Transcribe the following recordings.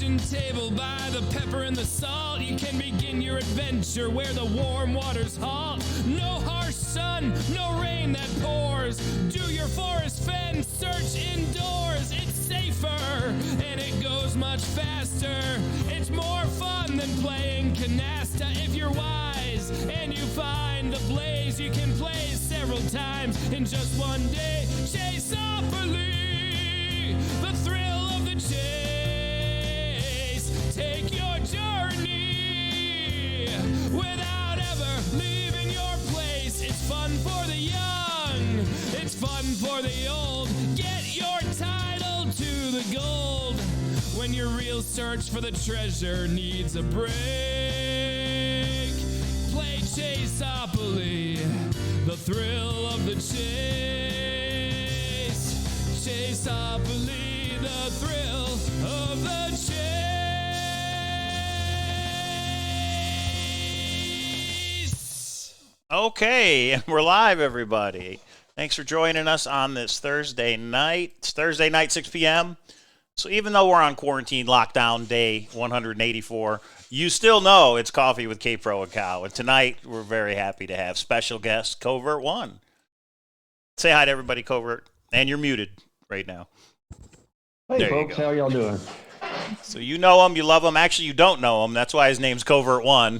kitchen table by the pepper and the salt, you can begin your adventure where the warm waters halt. No harsh sun, no rain that pours. Do your Forrest Fenn search indoors. It's safer and it goes much faster. It's more fun than playing canasta. If you're wise and you find the blaze, you can play several times in just one day. Chase Opoly, the thrill of the chase. Take your journey without ever leaving your place. It's fun for the young, it's fun for the old. Get your title to the gold when your real search for the treasure needs a break. Play Chaseopoly, the thrill of the chase. Chaseopoly, the thrill of the chase. Okay, and we're live, everybody. Thanks for joining us on this Thursday night. It's Thursday night, 6 p.m. So even though we're on quarantine lockdown day 184, you still know it's Coffee with K-Pro and Cow. And tonight, we're very happy to have special guest, Covert One. Say hi to everybody, Covert. And you're muted right now. Hey, there folks. How y'all doing? So you know him, you love him. Actually, you don't know him. That's why his name's Covert One.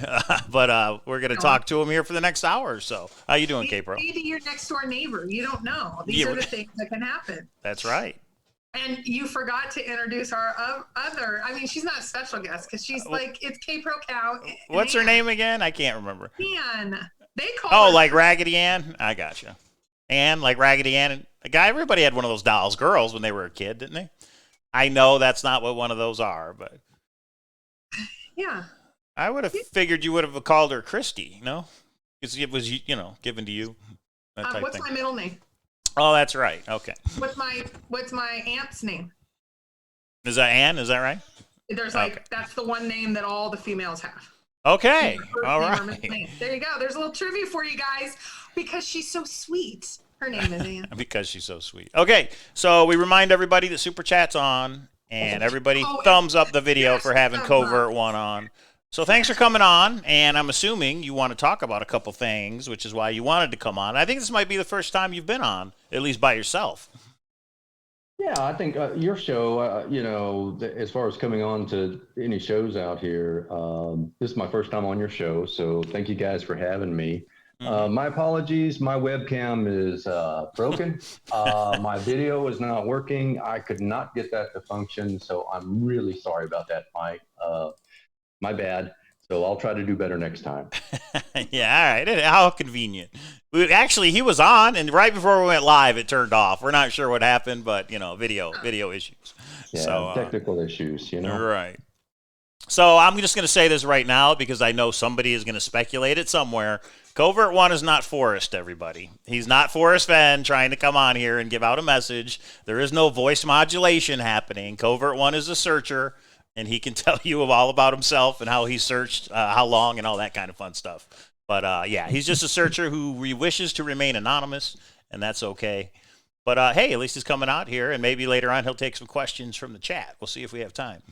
But we're going to talk to him here for the next hour or so. How you doing, K-Pro? Maybe your next door neighbor. You don't know. These are the things that can happen. That's right. And you forgot to introduce our other. I mean, she's not a special guest because she's like, it's K-Pro Cow. What's her name again? I can't remember. Ann. They call her. Like Raggedy Ann? I gotcha. Ann, like Raggedy Ann. A guy, everybody had one of those dolls, girls, when they were a kid, didn't they? I know that's not what one of those are, but. Yeah. I would have figured you would have called her Christy, no? Because it was, given to you. What's my middle name? Oh, that's right. Okay. What's my aunt's name? Is that Ann? Is that right? There's that's the one name that all the females have. Okay. All right. There you go. There's a little trivia for you guys because she's so sweet. Her name is Ann. Because she's so sweet. Okay. So we remind everybody that Super Chat's on and everybody thumbs up the video for having Covert One on. So thanks for coming on, and I'm assuming you want to talk about a couple things, which is why you wanted to come on. I think this might be the first time you've been on, at least by yourself. Yeah, I think your show, as far as coming on to any shows out here, this is my first time on your show, so thank you guys for having me. Mm-hmm. My apologies, my webcam is broken. My video is not working. I could not get that to function, so I'm really sorry about that, Mike. My bad. So I'll try to do better next time. Yeah, all right. How convenient. Actually, he was on, and right before we went live, it turned off. We're not sure what happened, but, video issues. Yeah, so, technical issues, Right. So I'm just going to say this right now because I know somebody is going to speculate it somewhere. Covert One is not Forrest, everybody. He's not Forrest Fenn trying to come on here and give out a message. There is no voice modulation happening. Covert One is a searcher. And he can tell you all about himself and how he searched, how long, and all that kind of fun stuff. But, he's just a searcher who wishes to remain anonymous, and that's okay. But, hey, at least he's coming out here, and maybe later on he'll take some questions from the chat. We'll see if we have time.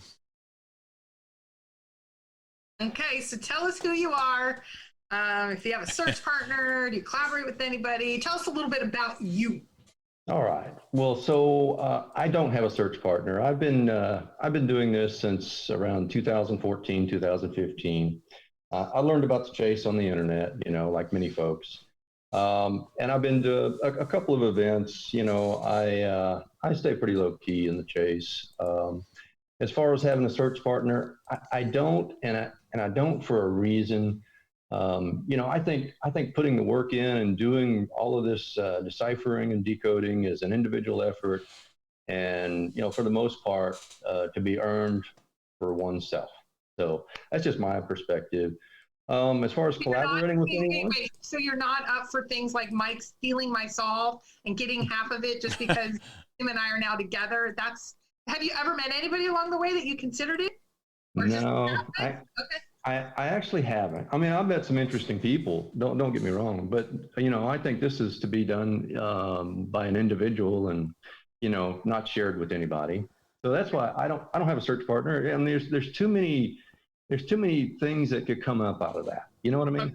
Okay, so tell us who you are. If you have a search partner, do you collaborate with anybody? Tell us a little bit about you. All right. Well, so I don't have a search partner. I've been doing this since around 2014, 2015. I learned about the chase on the internet, like many folks. And I've been to a couple of events. I stay pretty low key in the chase. As far as having a search partner, I don't, and I don't for a reason. I think putting the work in and doing all of this deciphering and decoding is an individual effort, and for the most part, to be earned for oneself. So that's just my perspective. As far as collaborating with anyone, so you're not up for things like Mike stealing my solve and getting half of it just because him and I are now together. Have you ever met anybody along the way that you considered it? No, I actually haven't. I mean, I've met some interesting people. Don't get me wrong, but I think this is to be done by an individual and not shared with anybody. So that's why I don't have a search partner. And there's too many things that could come up out of that. You know what I mean?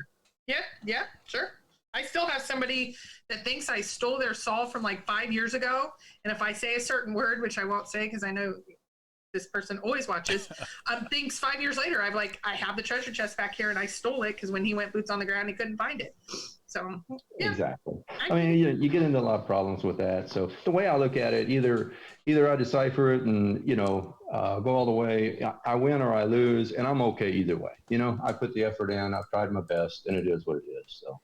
Yeah, sure. I still have somebody that thinks I stole their saw from like 5 years ago. And if I say a certain word, which I won't say because I know this person always watches, thinks 5 years later, I have the treasure chest back here and I stole it because when he went boots on the ground, he couldn't find it. So yeah. Exactly. I mean, you get into a lot of problems with that. So the way I look at it, either I decipher it and, go all the way, I win or I lose, and I'm okay either way. I put the effort in, I've tried my best, and it is what it is. So,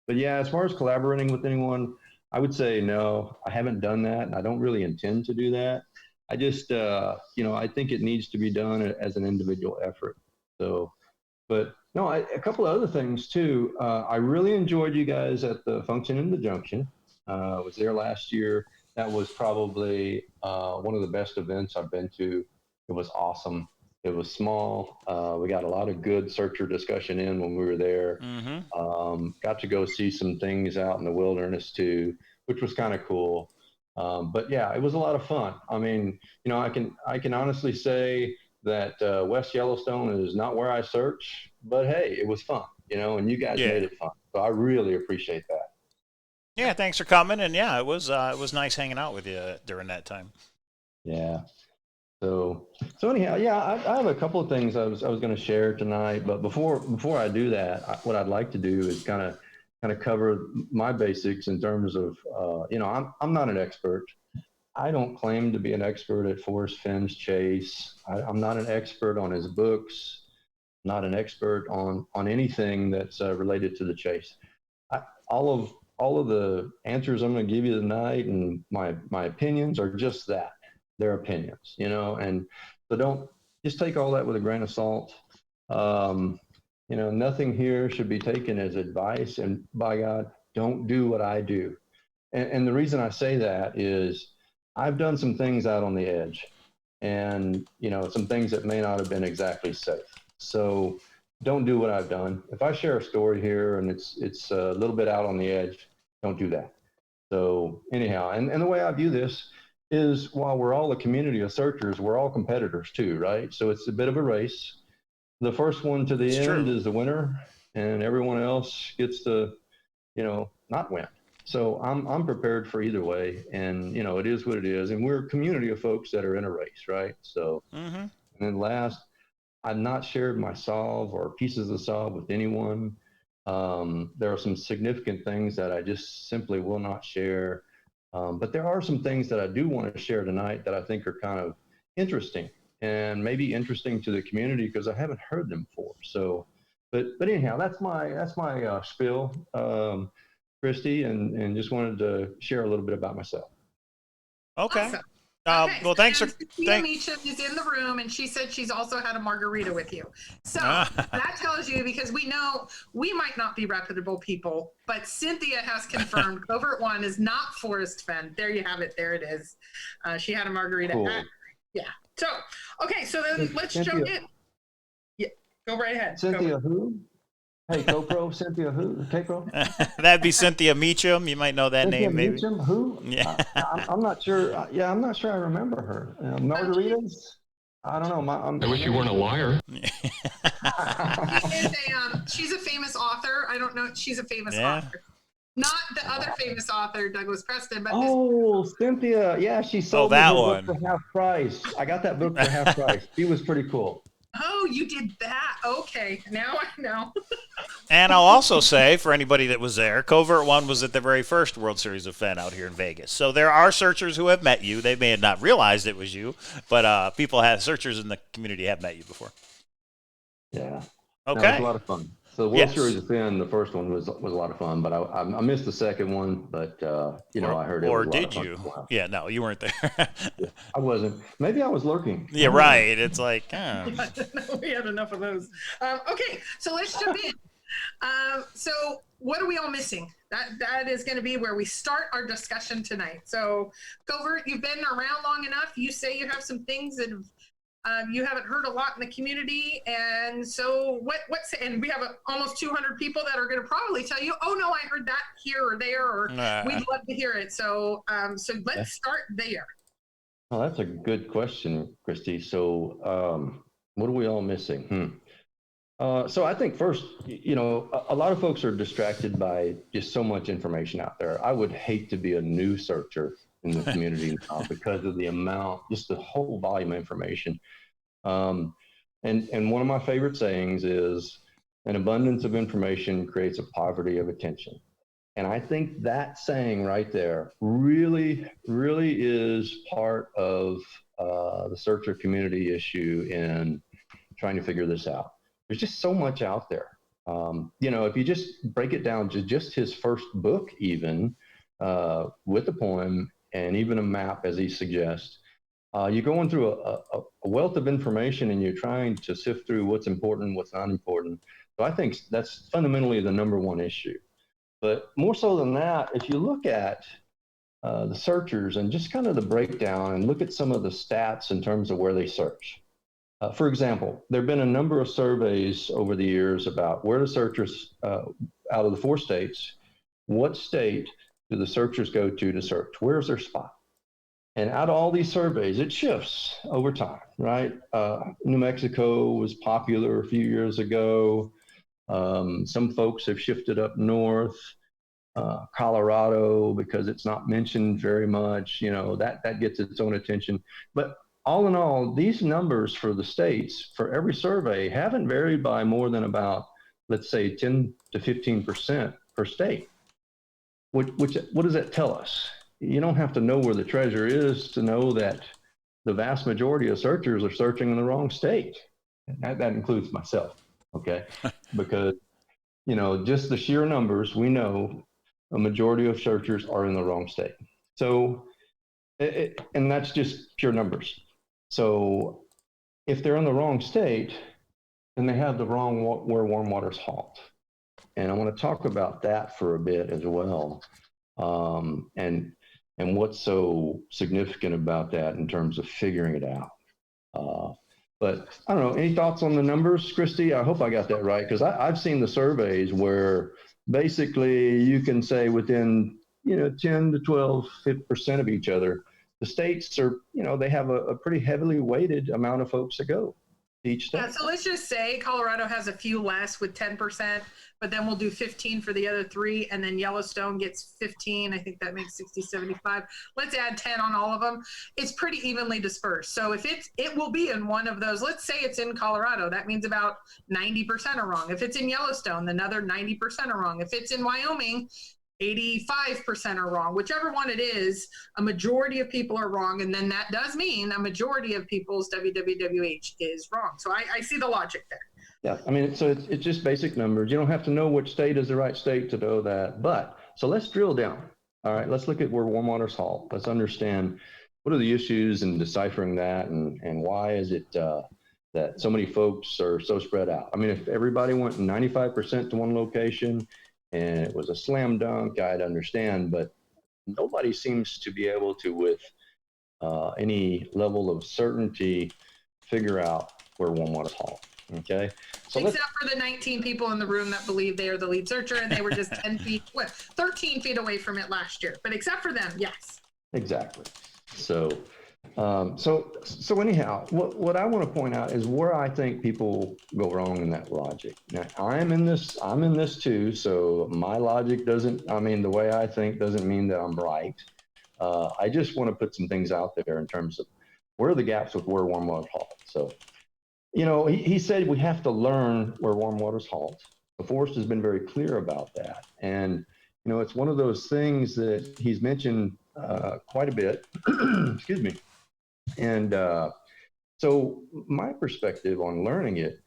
but yeah, as far as collaborating with anyone, I would say no, I haven't done that, and I don't really intend to do that. I just, I think it needs to be done as an individual effort. So, but no, a couple of other things too. I really enjoyed you guys at the Function in the Junction. I was there last year. That was probably one of the best events I've been to. It was awesome. It was small. We got a lot of good searcher discussion in when we were there. Mm-hmm. Got to go see some things out in the wilderness too, which was kind of cool. But yeah, it was a lot of fun. I mean, I can honestly say that West Yellowstone is not where I search, but hey, it was fun, and you guys made it fun. So I really appreciate that. Yeah, thanks for coming, and yeah, it was nice hanging out with you during that time. Yeah. So anyhow, yeah, I have a couple of things I was going to share tonight, but before I do that, what I'd like to do is kind of cover my basics in terms of, I'm not an expert. I don't claim to be an expert at Forrest Fenn's chase. I'm not an expert on his books, not an expert on anything that's related to the chase. All of the answers I'm going to give you tonight and my opinions are just that. They're opinions, and so don't just take all that with a grain of salt. Nothing here should be taken as advice, and by God, don't do what I do. And the reason I say that is I've done some things out on the edge and, some things that may not have been exactly safe. So don't do what I've done. If I share a story here and it's a little bit out on the edge, don't do that. So anyhow, and the way I view this is while we're all a community of searchers, we're all competitors too, right? So it's a bit of a race. The first one to the end is the winner, and everyone else gets to, not win. So I'm prepared for either way, and it is what it is, and we're a community of folks that are in a race, right? So, and then last, I've not shared my solve or pieces of solve with anyone. There are some significant things that I just simply will not share, but there are some things that I do want to share tonight that I think are kind of interesting and maybe interesting to the community because I haven't heard them before. So, but anyhow, that's my spiel. Christy, and just wanted to share a little bit about myself. Okay. Awesome. Well, thanks for. Meacham is in the room, and she said she's also had a margarita with you. So that tells you, because we know we might not be reputable people, but Cynthia has confirmed Covert One is not Forrest Fenn. There you have it. There it is. She had a margarita. Cool. Yeah. So okay. So then let's jump in. Yeah. Go right ahead. Cynthia who? Hey, GoPro, Cynthia who? GoPro? That'd be Cynthia Meacham. You might know that Cynthia name, maybe. Meacham? Who? Yeah. I'm not sure. I'm not sure I remember her. Margaritas? I don't know. I wish you weren't a liar. She's a famous author. I don't know. She's a famous author. Not the other famous author, Douglas Preston, but Cynthia. Yeah, she sold me her book for half price. I got that book for half price. She was pretty cool. Oh, you did that. Okay, now I know. And I'll also say, for anybody that was there, Covert One was at the very first World Series of Fenn out here in Vegas. So there are searchers who have met you. They may have not realized it was you, but searchers in the community have met you before. Yeah. Okay. No, it was a lot of fun. So the World Series of Fenn, the first one was a lot of fun, but I missed the second one. But I heard it. Or was did you? Yeah, no, you weren't there. I wasn't. Maybe I was lurking. Yeah, right. It's like, No, we had enough of those. Okay, so let's jump in. So what are we all missing? That is going to be where we start our discussion tonight. So Covert, you've been around long enough. You say you have some things that you haven't heard a lot in the community, and so and we have almost 200 people that are going to probably tell you, oh no, I heard that here or there, or we'd love to hear it. So let's start there. Oh, that's a good question, Christy. So, what are we all missing? So I think first, a lot of folks are distracted by just so much information out there. I would hate to be a new searcher in the community now because of the amount, just the whole volume of information. And one of my favorite sayings is, an abundance of information creates a poverty of attention. And I think that saying right there really, really is part of the searcher community issue in trying to figure this out. There's just so much out there. If you just break it down to just his first book, even with a poem and even a map, as he suggests, you're going through a wealth of information and you're trying to sift through what's important, what's not important. So I think that's fundamentally the number one issue. But more so than that, if you look at the searchers and just kind of the breakdown and look at some of the stats in terms of where they search. For example, there have been a number of surveys over the years about where the searchers, out of the 4 states, what state do the searchers go to search? Where's their spot? And out of all these surveys, it shifts over time, right? New Mexico was popular a few years ago. Some folks have shifted up north. Colorado, because it's not mentioned very much, that gets its own attention. But all in all, these numbers for the states for every survey haven't varied by more than about, let's say, 10 to 15% per state. What does that tell us? You don't have to know where the treasure is to know that the vast majority of searchers are searching in the wrong state. And that includes myself, okay? Because, just the sheer numbers, we know a majority of searchers are in the wrong state. So, and that's just pure numbers. So if they're in the wrong state, then they have the wrong where warm waters halt. And I want to talk about that for a bit as well. And what's so significant about that in terms of figuring it out. But I don't know, any thoughts on the numbers, Christy? I hope I got that right, because I've seen the surveys where basically you can say within 10 to 12% of each other, the states are, they have a pretty heavily weighted amount of folks that go to each state. Yeah, so let's just say Colorado has a few less with 10%, but then we'll do 15 for the other 3, and then Yellowstone gets 15. I think that makes 60, 75. Let's add 10 on all of them. It's pretty evenly dispersed. So if it will be in one of those, let's say it's in Colorado, that means about 90% are wrong. If it's in Yellowstone, another 90% are wrong. If it's in Wyoming, 85% are wrong. Whichever one it is, a majority of people are wrong. And then that does mean a majority of people's WWWH is wrong. So I see the logic there. Yeah, I mean, so it's just basic numbers. You don't have to know which state is the right state to know that. But so let's drill down. All right, let's look at where warm waters halt. Let's understand what are the issues in deciphering that, and why is it that so many folks are so spread out. I mean, if everybody went 95% to one location and it was a slam dunk, I'd understand, but nobody seems to be able to, with any level of certainty, figure out where warm waters halt. Okay. So except for the 19 people in the room that believe they are the lead searcher and they were just 13 feet away from it last year. But except for them, yes. Exactly. So anyhow, what I want to point out is where I think people go wrong in that logic. Now, I'm in this too. So my logic the way I think doesn't mean that I'm right. I just want to put some things out there in terms of where are the gaps with where warm waters halt. So, he said we have to learn where warm waters halt. Forrest has been very clear about that. And, it's one of those things that he's mentioned quite a bit. Excuse me. And so my perspective on learning it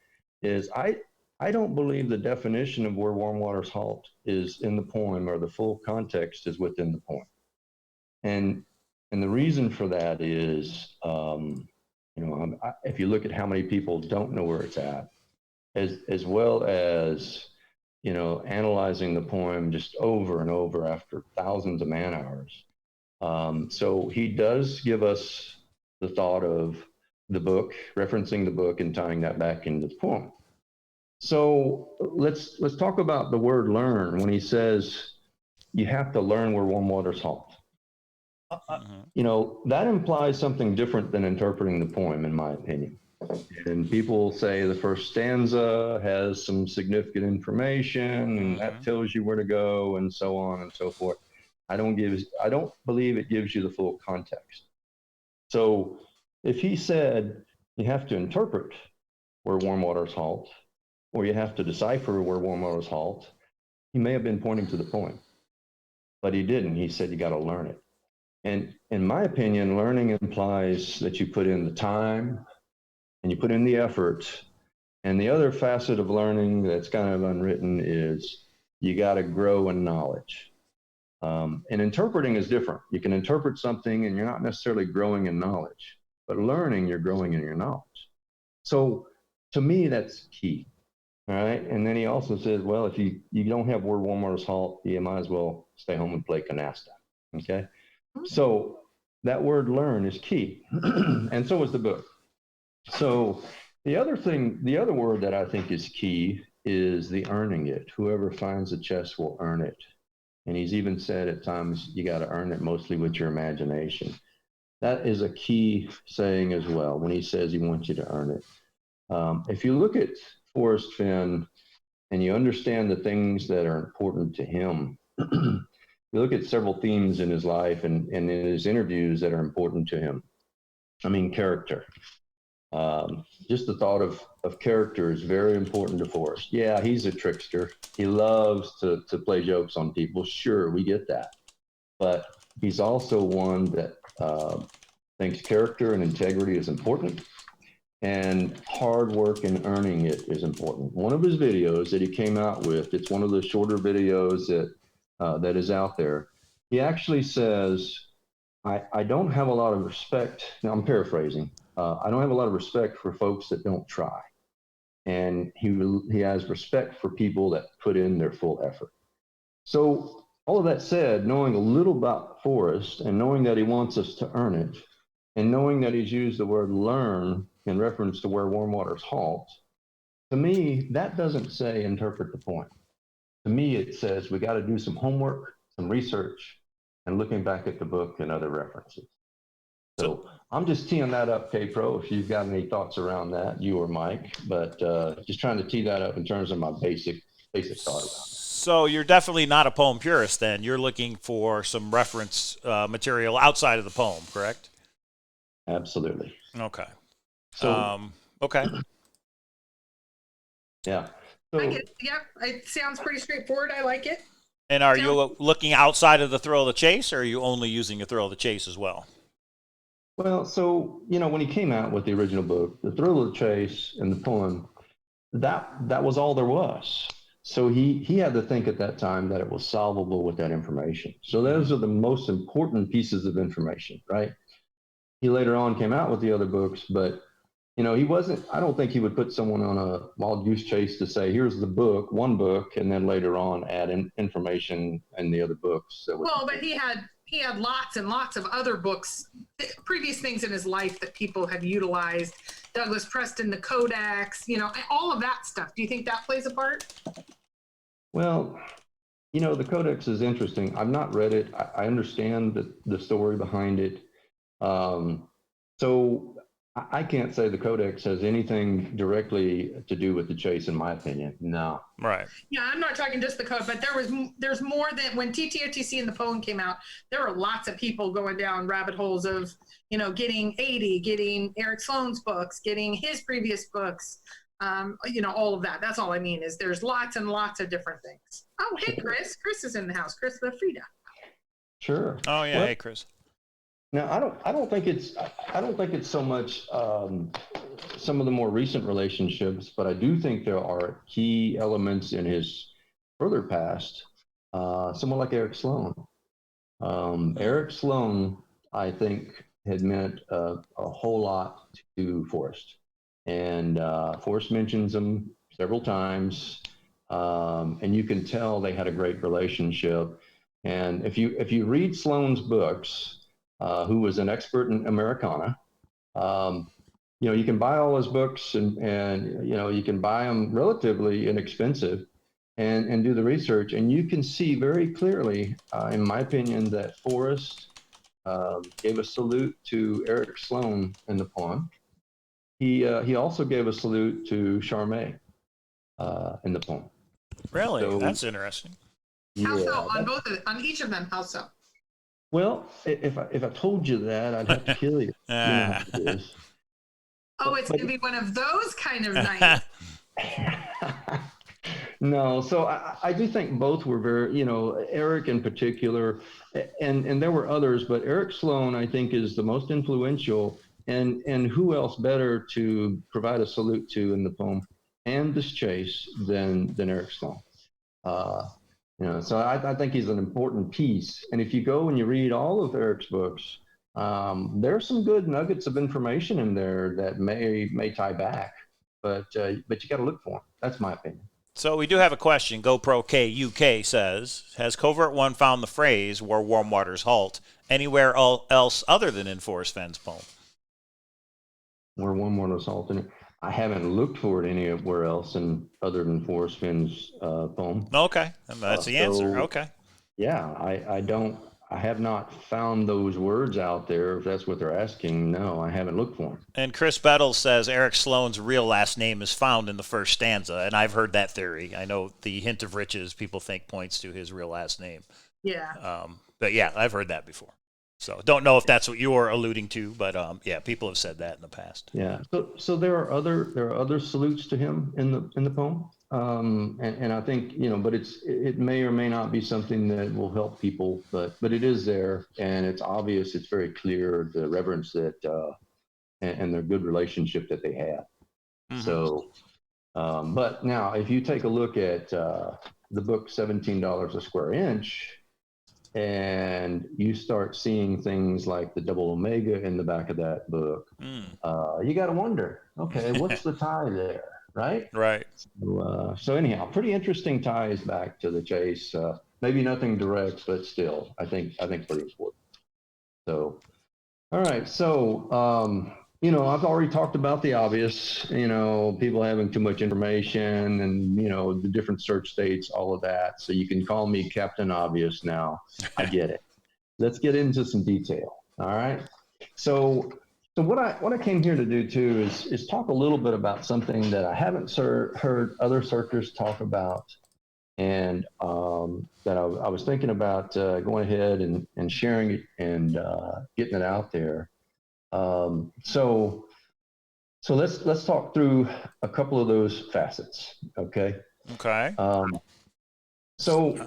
is I don't believe the definition of where warm waters halt is in the poem, or the full context is within the poem. And the reason for that is, if you look at how many people don't know where it's at, as well as, analyzing the poem just over and over after thousands of man hours. So he does give us the thought of the book, referencing the book and tying that back into the poem. So let's talk about the word learn when he says you have to learn where warm waters halt. You know, that implies something different than interpreting the poem, in my opinion. And people say the first stanza has some significant information and that tells you where to go and so on and so forth. I don't believe it gives you the full context. So if he said you have to interpret where warm waters halt, or you have to decipher where warm waters halt, he may have been pointing to the poem, but he didn't. He said you got to learn it. And in my opinion, learning implies that you put in the time and you put in the effort. And the other facet of learning that's kind of unwritten is you got to grow in knowledge. And interpreting is different. You can interpret something and you're not necessarily growing in knowledge, but learning, you're growing in your knowledge. So to me, that's key. All right. And then he also says, well, if you don't have where warm waters halt, you might as well stay home and play canasta. Okay. So that word learn is key. And so is the book. So the other word that I think is key is the earning it. Whoever finds the chest will earn it. And he's even said at times, you got to earn it mostly with your imagination. That is a key saying as well, when he says he wants you to earn it. If you look at Forrest Fenn and you understand the things that are important to him, you look at several themes in his life and in his interviews that are important to him. I mean, character. Just the thought of character is very important to Forrest. Yeah, he's a trickster. He loves to play jokes on people. Sure, we get that. But he's also one that thinks character and integrity is important, and hard work and earning it is important. One of his videos that he came out with, it's one of the shorter videos that is out there. He actually says, I don't have a lot of respect. Now I'm paraphrasing. I don't have a lot of respect for folks that don't try. And he has respect for people that put in their full effort. So all of that said, knowing a little about Forrest and knowing that he wants us to earn it, and knowing that he's used the word learn in reference to where warm waters halt, to me, that doesn't say interpret the point. To me, it says we got to do some homework, some research, and looking back at the book and other references. So I'm just teeing that up, K-Pro, if you've got any thoughts around that, you or Mike, but just trying to tee that up in terms of my basic thought around it. So you're definitely not a poem purist then. You're looking for some reference material outside of the poem, correct? Absolutely. Okay. So, okay. Yeah. So, I get it. Yep. It sounds pretty straightforward. I like it. And are you looking outside of the thrill of the chase, or are you only using the thrill of the chase as well? well, so, you know, when he came out with the original book, The Thrill of the Chase and the poem, that was all there was. So he had to think at that time that it was solvable with that information. So those are the most important pieces of information, right? He later on came out with the other books, but you know, I don't think he would put someone on a wild goose chase to say, here's the book, one book, and then later on add in information in the other books. Well, but he had lots and lots of other books, previous things in his life that people have utilized. Douglas Preston, the Codex, you know, all of that stuff. Do you think that plays a part? Well, you know, the Codex is interesting. I've not read it. I understand the story behind it. So I can't say the Codex has anything directly to do with the chase, in my opinion. No. Right. Yeah, I'm not talking just the code, but there's more than when TTOTC and the poem came out. There were lots of people going down rabbit holes of, you know, getting 80, getting Eric Sloane's books, getting his previous books, you know, all of that. That's all I mean is there's lots and lots of different things. Oh, hey, Chris. Chris is in the house. Chris the Frida. Sure. Oh yeah. Well, hey, Chris. now I don't think it's so much some of the more recent relationships, but I do think there are key elements in his further past. Someone like Eric Sloane. Eric Sloane, I think, had meant a whole lot to Forrest, and Forrest mentions him several times, and you can tell they had a great relationship. And if you read Sloane's books, who was an expert in Americana, you know, you can buy all his books and you know, you can buy them relatively inexpensive and do the research. And you can see very clearly, in my opinion, that Forrest gave a salute to Eric Sloan in the poem. He also gave a salute to Charmaine in the poem. Really? So, that's interesting. How so? Yeah, On both of on each of them, how so? well, if I told you that, I'd have to kill you. You know how it is. Oh, it's gonna be one of those kind of nights. No, so I do think both were very, Eric in particular, and there were others, but Eric Sloan, I think, is the most influential, and who else better to provide a salute to in the poem and this chase than Eric Sloan. So I think he's an important piece. And if you go and you read all of Eric's books, there's some good nuggets of information in there that may tie back, but you got to look for them. That's my opinion. So we do have a question. GoPro K UK says, has Covert One found the phrase "where warm waters halt" anywhere else other than in Forrest Fenn's poem? Where warm waters halt, and I haven't looked for it anywhere else other than Forrest Fenn's poem. Okay, that's the answer. Okay. Yeah, I have not found those words out there. If that's what they're asking, no, I haven't looked for them. And Chris Bettle says Eric Sloan's real last name is found in the first stanza, and I've heard that theory. I know the hint of riches people think points to his real last name. Yeah. But yeah, I've heard that before. So don't know if that's what you're alluding to, but yeah, people have said that in the past. Yeah. So there are other salutes to him in the poem, and I think but it may or may not be something that will help people, but it is there, and it's obvious, it's very clear the reverence that and the good relationship that they had. Mm-hmm. So, but now if you take a look at the book $17 a square inch, and you start seeing things like the double omega in the back of that book, you got to wonder, okay, what's the tie there, right? Right. So anyhow, pretty interesting ties back to the chase. Maybe nothing direct, but still, I think pretty important. So, all right. So, I've already talked about the obvious, people having too much information and, the different search states, all of that. So you can call me Captain Obvious now. I get it. Let's get into some detail. All right. So what I came here to do too is talk a little bit about something that I haven't heard other searchers talk about, and that I was thinking about going ahead and sharing it and getting it out there. So let's talk through a couple of those facets. Okay. Okay. So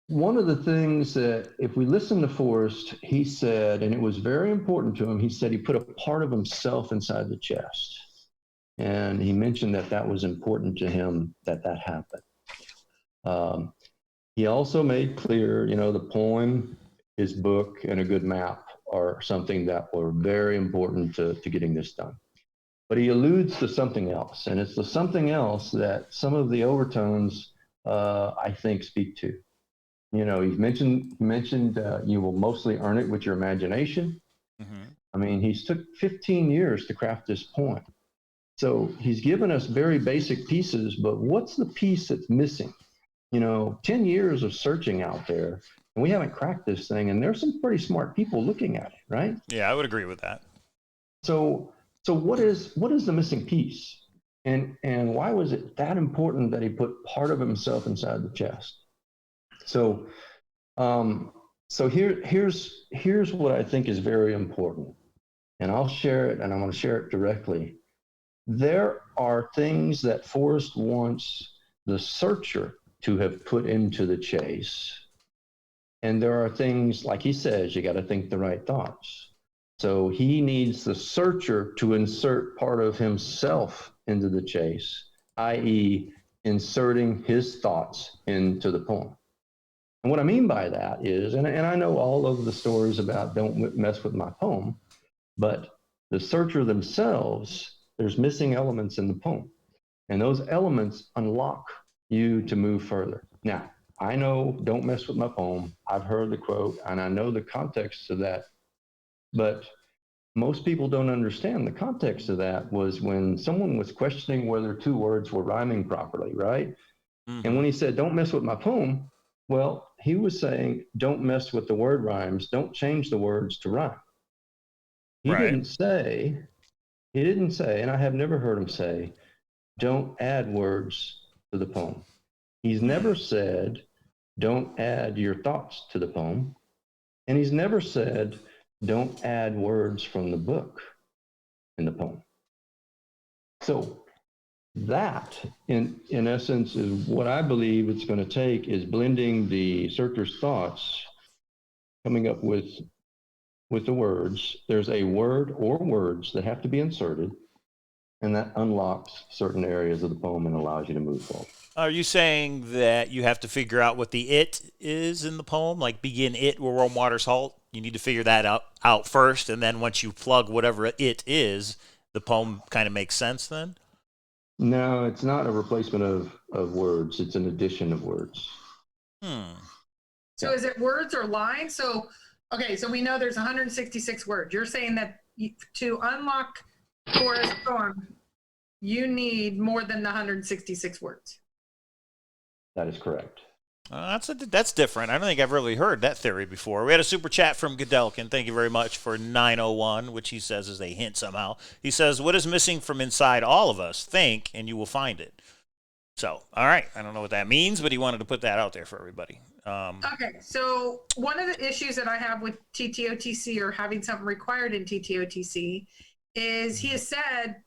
one of the things that, if we listen to Forrest, he said, and it was very important to him, he said he put a part of himself inside the chest. And he mentioned that was important to him, that happened. He also made clear, the poem, his book, and a good map are something that were very important to getting this done. But he alludes to something else, and it's the something else that some of the overtones, I think, speak to. He mentioned you will mostly earn it with your imagination. Mm-hmm. I mean, he's took 15 years to craft this poem. So he's given us very basic pieces, but what's the piece that's missing? 10 years of searching out there, and we haven't cracked this thing, and there's some pretty smart people looking at it, right? Yeah, I would agree with that. So what is the missing piece? And why was it that important that he put part of himself inside the chest? So here's what I think is very important, and I'll share it, and I'm going to share it directly. There are things that Forrest wants the searcher to have put into the chase, and there are things, like he says, you got to think the right thoughts. So he needs the searcher to insert part of himself into the chase, i.e., inserting his thoughts into the poem. And what I mean by that is, and I know all of the stories about don't mess with my poem, but the searcher themselves, there's missing elements in the poem. And those elements unlock you to move further. Now, I know don't mess with my poem. I've heard the quote, and I know the context of that. But most people don't understand the context of that was when someone was questioning whether two words were rhyming properly, right? Mm-hmm. And when he said, don't mess with my poem, well, he was saying, don't mess with the word rhymes. Don't change the words to rhyme. He Right. didn't say, and I have never heard him say, don't add words to the poem. He's never said, don't add your thoughts to the poem. And he's never said, don't add words from the book in the poem. So that, in essence, is what I believe it's going to take, is blending the searcher's thoughts, coming up with the words. There's a word or words that have to be inserted, and that unlocks certain areas of the poem and allows you to move forward. Are you saying that you have to figure out what the it is in the poem? Like begin it where warm waters halt? You need to figure that out first, and then once you plug whatever it is, the poem kind of makes sense then? No, it's not a replacement of words. It's an addition of words. So is it words or lines? So, okay, so we know there's 166 words. You're saying that to unlock Forrest poem, you need more than the 166 words. That is correct. That's different. I don't think I've really heard that theory before. We had a super chat from Godelkin. Thank you very much for 901, which he says is a hint somehow. He says, what is missing from inside all of us? Think, and you will find it. So, all right. I don't know what that means, but he wanted to put that out there for everybody. Okay, so one of the issues that I have with TTOTC, or having something required in TTOTC, is he has said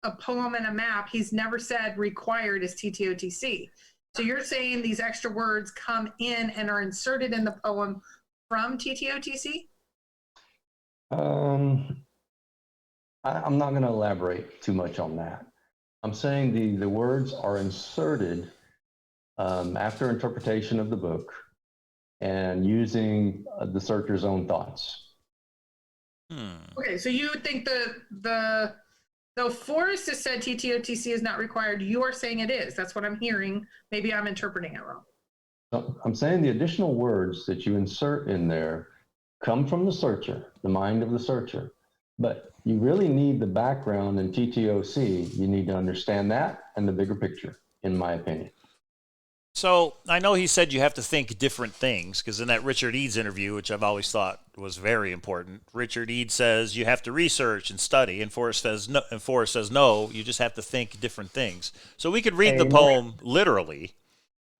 a poem and a map. He's never said required as TTOTC. So you're saying these extra words come in and are inserted in the poem from TTOTC? I'm not going to elaborate too much on that. I'm saying the words are inserted after interpretation of the book and using the searcher's own thoughts. Okay, so you think though Forrest has said TTOTC is not required, you are saying it is. That's what I'm hearing. Maybe I'm interpreting it wrong. So I'm saying the additional words that you insert in there come from the searcher, the mind of the searcher. But you really need the background in TTOC. You need to understand that and the bigger picture, in my opinion. So I know he said you have to think different things, because in that Richard Eads interview, which I've always thought was very important, Richard Eads says you have to research and study, and Forrest says no, you just have to think different things. So we could read the poem literally,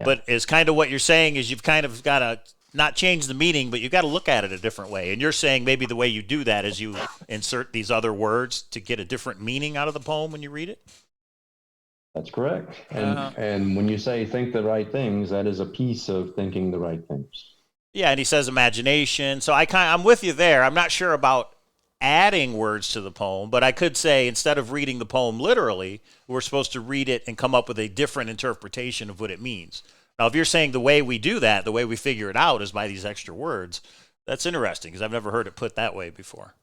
but it's kind of what you're saying is you've kind of got to not change the meaning, but you've got to look at it a different way. And you're saying maybe the way you do that is you insert these other words to get a different meaning out of the poem when you read it? That's correct. And when you say think the right things, that is a piece of thinking the right things. Yeah, and he says imagination. So I'm with you there. I'm not sure about adding words to the poem, but I could say instead of reading the poem literally, we're supposed to read it and come up with a different interpretation of what it means. Now, if you're saying the way we do that, the way we figure it out is by these extra words, that's interesting because I've never heard it put that way before.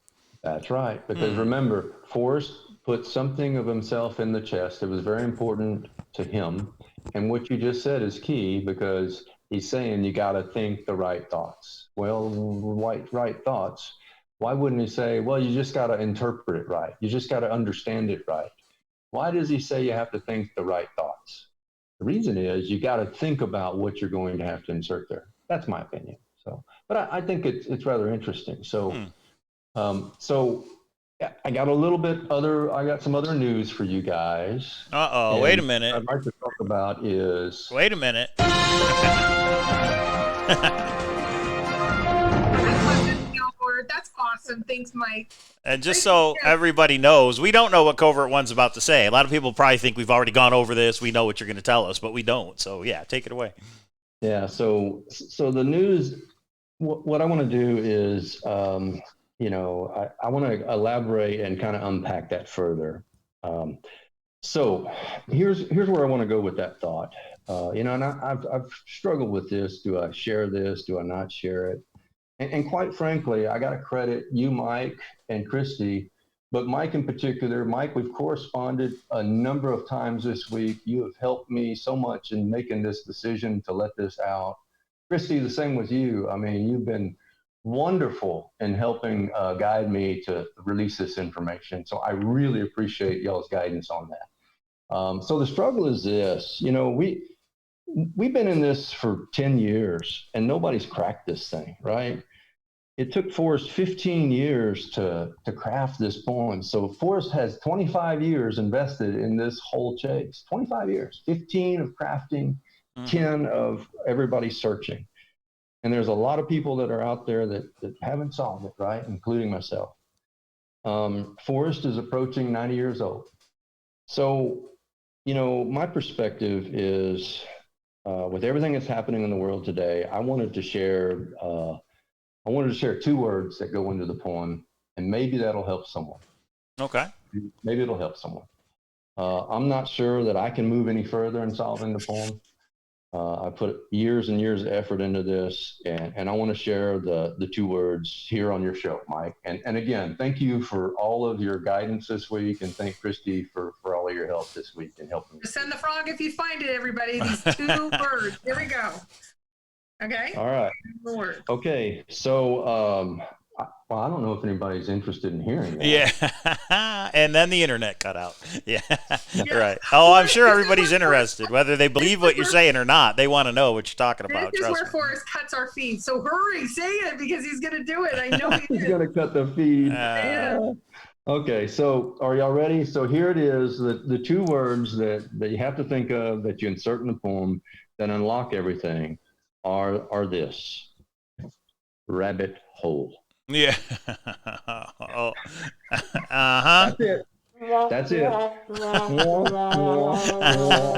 That's right. Because remember, Forrest put something of himself in the chest. It was very important to him. And what you just said is key because he's saying you got to think the right thoughts. Well, right thoughts. Why wouldn't he say, well, you just got to interpret it right. You just got to understand it right. Why does he say you have to think the right thoughts? The reason is you got to think about what you're going to have to insert there. That's my opinion. So, but I think it's rather interesting. So, I got I got some other news for you guys. Uh-oh, wait a minute. What I'd like to talk about is... Wait a minute. That's awesome. Thanks, Mike. And just so everybody knows, we don't know what Covert One's about to say. A lot of people probably think we've already gone over this. We know what you're going to tell us, but we don't. So, yeah, take it away. Yeah, so the news, what I want to do is... I want to elaborate and kind of unpack that further. So here's where I want to go with that thought. And I've struggled with this. Do I share this? Do I not share it? And quite frankly, I got to credit you, Mike, and Christy, but Mike in particular. Mike, we've corresponded a number of times this week. You have helped me so much in making this decision to let this out. Christy, the same with you. I mean, you've been wonderful in helping guide me to release this information. So I really appreciate y'all's guidance on that. So the struggle is this, we've been in this for 10 years and nobody's cracked this thing, right? It took Forrest 15 years to craft this poem. So Forrest has 25 years invested in this whole chase. 25 years, 15 of crafting, 10 of everybody searching. And there's a lot of people that are out there that haven't solved it, right? Including myself. Forrest is approaching 90 years old. So, you know, my perspective is with everything that's happening in the world today, I wanted to share 2 words that go into the poem, and maybe that'll help someone. Okay. Maybe it'll help someone. I'm not sure that I can move any further in solving the poem. I put years and years of effort into this, and I want to share the 2 words here on your show, Mike. And again, thank you for all of your guidance this week, and thank Christy for all of your help this week in helping me. Send the frog if you find it, everybody. These 2 words. Here we go. Okay. All right. Word. Okay. So, well, I don't know if anybody's interested in hearing that. Yeah. And then the internet cut out. Yeah. Right. Oh, I'm sure everybody's interested, whether they believe what you're saying or not. They want to know what you're talking about. This is where Forrest cuts our feed. So hurry, say it, because he's going to do it. I know he's going to cut the feed. Okay. So are y'all ready? So here it is. The 2 words that you have to think of that you insert in the poem that unlock everything are this: rabbit hole. Yeah. Oh. Uh-huh. That's it.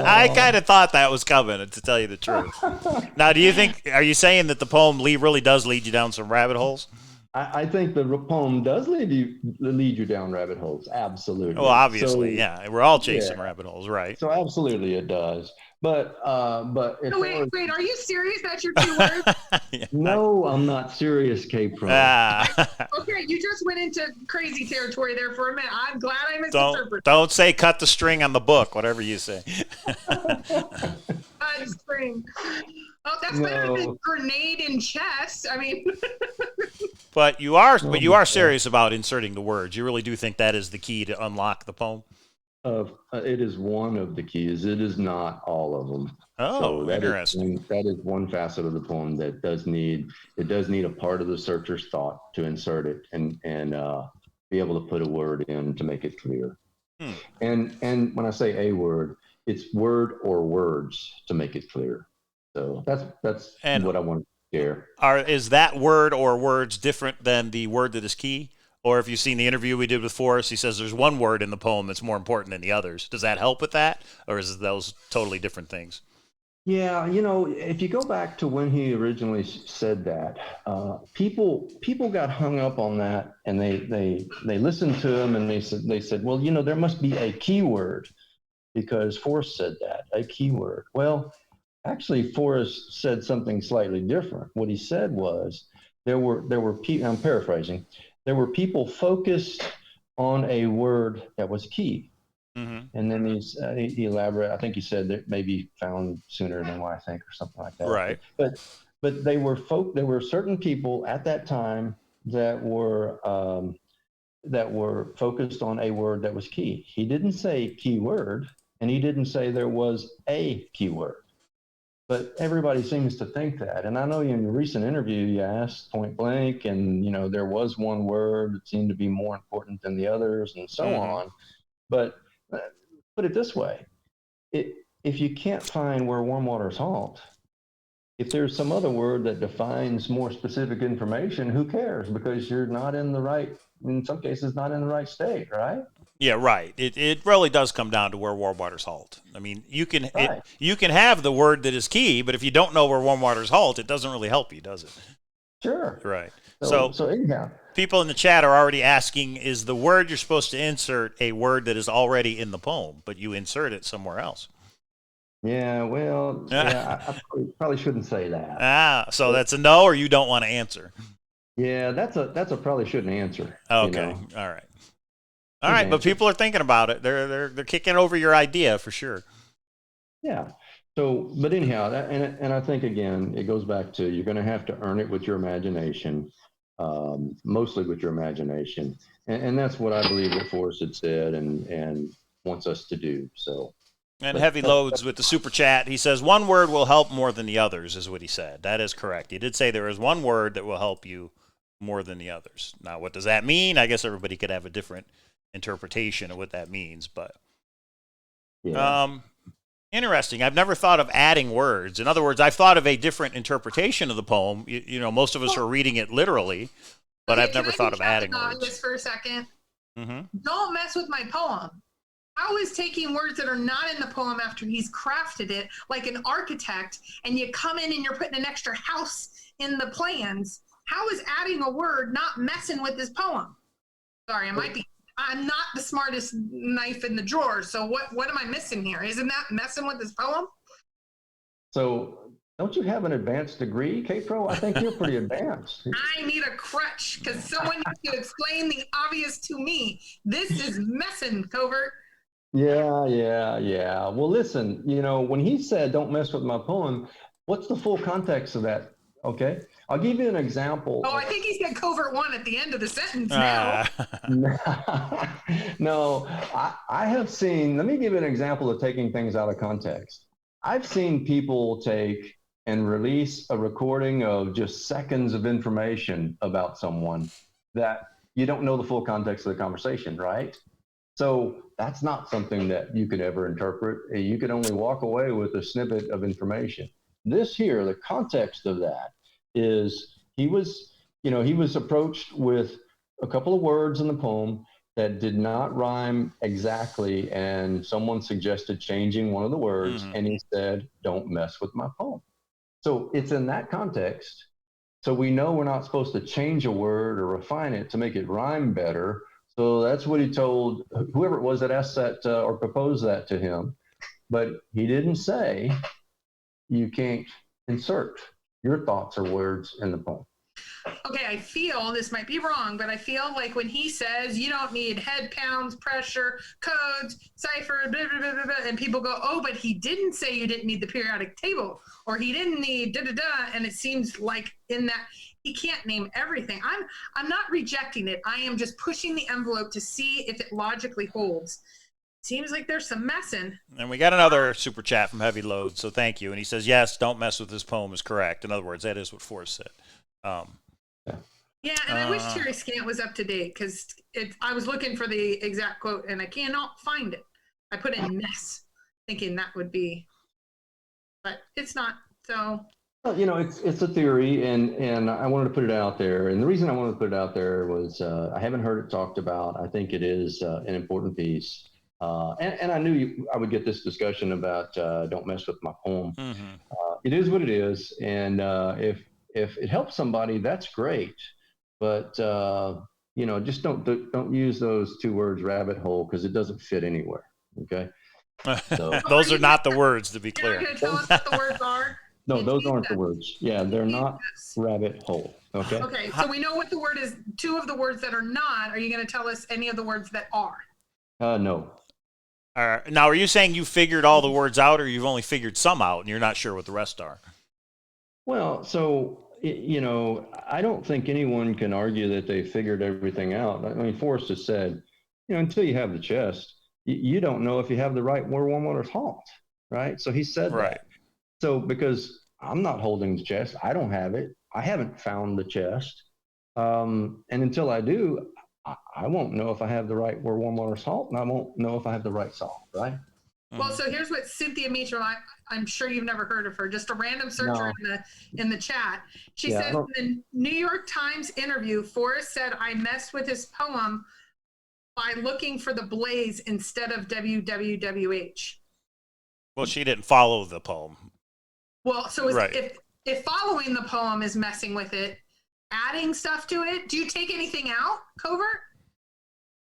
I kind of thought that was coming, to tell you the truth. Now, are you saying that the poem really does lead you down some rabbit holes? I think the poem does lead you down rabbit holes. Absolutely. Well, obviously, yeah. We're all chasing rabbit holes, right? So absolutely it does. But wait, are you serious? That's your 2 words? No, I'm not serious, K-Pro. Okay, you just went into crazy territory there for a minute. I'm glad I misinterpreted. Don't say cut the string on the book, whatever you say. String. Oh, that's better than grenade in chess. I mean. But you are serious about inserting the words. You really do think that is the key to unlock the poem? It is one of the keys. It is not all of them. Oh, so interesting. That is one facet of the poem that does need a part of the searcher's thought to insert it and be able to put a word in to make it clear. And when I say a word, it's word or words to make it clear. So that's what I want to share. Is that word or words different than the word that is key? Or if you've seen the interview we did with Forrest, he says there's one word in the poem that's more important than the others. Does that help with that? Or is those totally different things? Yeah, you know, if you go back to when he originally said that, people got hung up on that, and they listened to him, and they said, well, you know, there must be a keyword because Forrest said that, a keyword. Well, actually, Forrest said something slightly different. What he said was there were people. I'm paraphrasing. There were people focused on a word that was key. Mm-hmm. And then he elaborated. I think he said that maybe found sooner than what I think, or something like that. Right. But there were certain people at that time that were focused on a word that was key. He didn't say keyword, and he didn't say there was a keyword. But everybody seems to think that. And I know in your recent interview, you asked point blank, and, you know, there was one word that seemed to be more important than the others and so on. But put it this way, if you can't find where warm waters halt, if there's some other word that defines more specific information, who cares? Because you're not in the right, in some cases, not in the right state, right? Yeah, right. It really does come down to where warm waters halt. I mean, you can have the word that is key, but if you don't know where warm waters halt, it doesn't really help you, does it? Sure. Right. So anyhow, people in the chat are already asking, is the word you're supposed to insert a word that is already in the poem, but you insert it somewhere else? Yeah, well, I probably shouldn't say that. So that's a no, or you don't want to answer? Yeah, that's a probably shouldn't answer. Okay. You know? All right. All right, but people are thinking about it. They're kicking over your idea for sure. Yeah. So, but anyhow, and I think again, it goes back to you're going to have to earn it with your imagination, mostly with your imagination, and that's what I believe that Forrest had said and wants us to do. So, And Heavy Loads with the super chat. He says one word will help more than the others, is what he said. That is correct. He did say there is one word that will help you more than the others. Now, what does that mean? I guess everybody could have a different interpretation of what that means, but interesting. I've never thought of adding words. In other words, I've thought of a different interpretation of the poem. You know, most of us are reading it literally, but I've never thought of adding words. This for a second. Mm-hmm. Don't mess with my poem. How is taking words that are not in the poem after he's crafted it like an architect, and you come in and you're putting an extra house in the plans? How is adding a word not messing with this poem? Sorry, I'm not the smartest knife in the drawer. So what am I missing here? Isn't that messing with this poem? So don't you have an advanced degree, K-Pro? I think you're pretty advanced. I need a crutch because someone needs to explain the obvious to me. This is messing, Covert. Yeah. Well, listen, you know, when he said, don't mess with my poem, what's the full context of that? Okay. I'll give you an example. Oh, I think he said Covert One at the end of the sentence now. No, I have seen, let me give you an example of taking things out of context. I've seen people take and release a recording of just seconds of information about someone that you don't know the full context of the conversation, right? So that's not something that you could ever interpret. You could only walk away with a snippet of information. This here, the context of that is he was approached with a couple of words in the poem that did not rhyme exactly, and someone suggested changing one of the words, and he said, don't mess with my poem. So it's in that context. So we know we're not supposed to change a word or refine it to make it rhyme better. So that's what he told whoever it was that asked that or proposed that to him. But he didn't say you can't insert your thoughts or words in the poem. Okay, I feel, this might be wrong, but I feel like when he says you don't need head pounds, pressure, codes, cipher, blah, blah, blah, blah, blah, and people go, oh, but he didn't say you didn't need the periodic table, or he didn't need da-da-da, and it seems like in that he can't name everything. I'm not rejecting it. I am just pushing the envelope to see if it logically holds. Seems like there's some messing. And we got another super chat from Heavy Load, so thank you. And he says, yes, don't mess with this poem is correct. In other words, that is what Forrest said. Yeah, and I wish Terry Scant was up to date because I was looking for the exact quote and I cannot find it. I put in mess thinking that would be, but it's not. So, well, you know, it's a theory, and I wanted to put it out there. And the reason I wanted to put it out there was I haven't heard it talked about. I think it is an important piece. And I knew I would get this discussion about don't mess with my poem. It is what it is, and if it helps somebody, that's great. But you know, just don't use those two words rabbit hole because it doesn't fit anywhere. Okay. So, those are not the words, to be clear. You're going to tell us what the words are? No, those aren't the words. Yeah, they're not rabbit hole. Okay. Okay, so we know what the word is. Two of the words that are not. Are you going to tell us any of the words that are? No. Now, are you saying you figured all the words out, or you've only figured some out, and you're not sure what the rest are? Well, so, you know, I don't think anyone can argue that they figured everything out. I mean, Forrest has said, you know, until you have the chest, you don't know if you have the right where warm water's halt, right? So he said that. So because I'm not holding the chest, I don't have it. I haven't found the chest. And until I do, I won't know if I have the right where warm water's halt, and I won't know if I have the right salt, right? Well, so here's what Cynthia Mitchell, I'm sure you've never heard of her, just a random searcher in the chat. She said in the New York Times interview, Forrest said, I messed with his poem by looking for the blaze instead of WWWH. Well, she didn't follow the poem. Well, so if following the poem is messing with it, adding stuff to it, do you take anything out, Covert?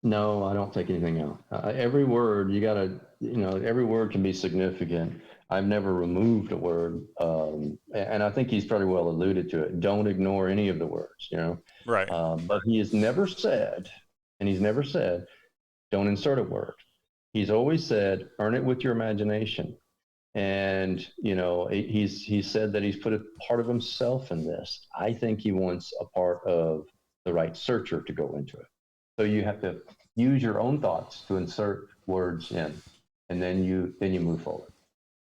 No, I don't take anything out. Every word, you got to, you know, every word can be significant. I've never removed a word. And I think he's probably well alluded to it. Don't ignore any of the words, you know? Right. But he has never said, don't insert a word. He's always said, earn it with your imagination. And, you know, he said that he's put a part of himself in this. I think he wants a part of the right searcher to go into it. So you have to use your own thoughts to insert words in. and then you move forward.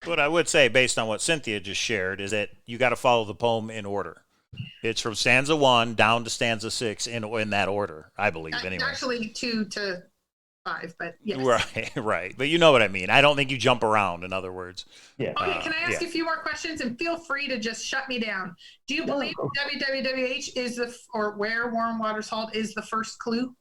What I would say, based on what Cynthia just shared, is that you got to follow the poem in order. It's from stanza 1 down to stanza 6 in that order, I believe. Anyway, Actually 2 to 5, but yes. Right. But you know what I mean. I don't think you jump around. In other words. Yeah. Okay, can I ask a few more questions, and feel free to just shut me down? Do you believe WWWH is or where Warm Waters Halt is the first clue?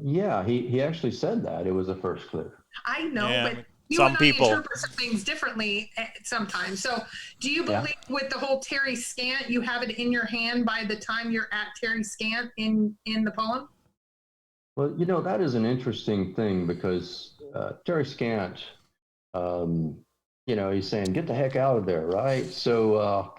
Yeah, he actually said that it was the first clue. I know, but you some and people I interpret some things differently sometimes. So do you believe with the whole Terry Scant, you have it in your hand by the time you're at Terry Scant in the poem? Well, that is an interesting thing, because Terry Scant, he's saying, get the heck out of there, right? So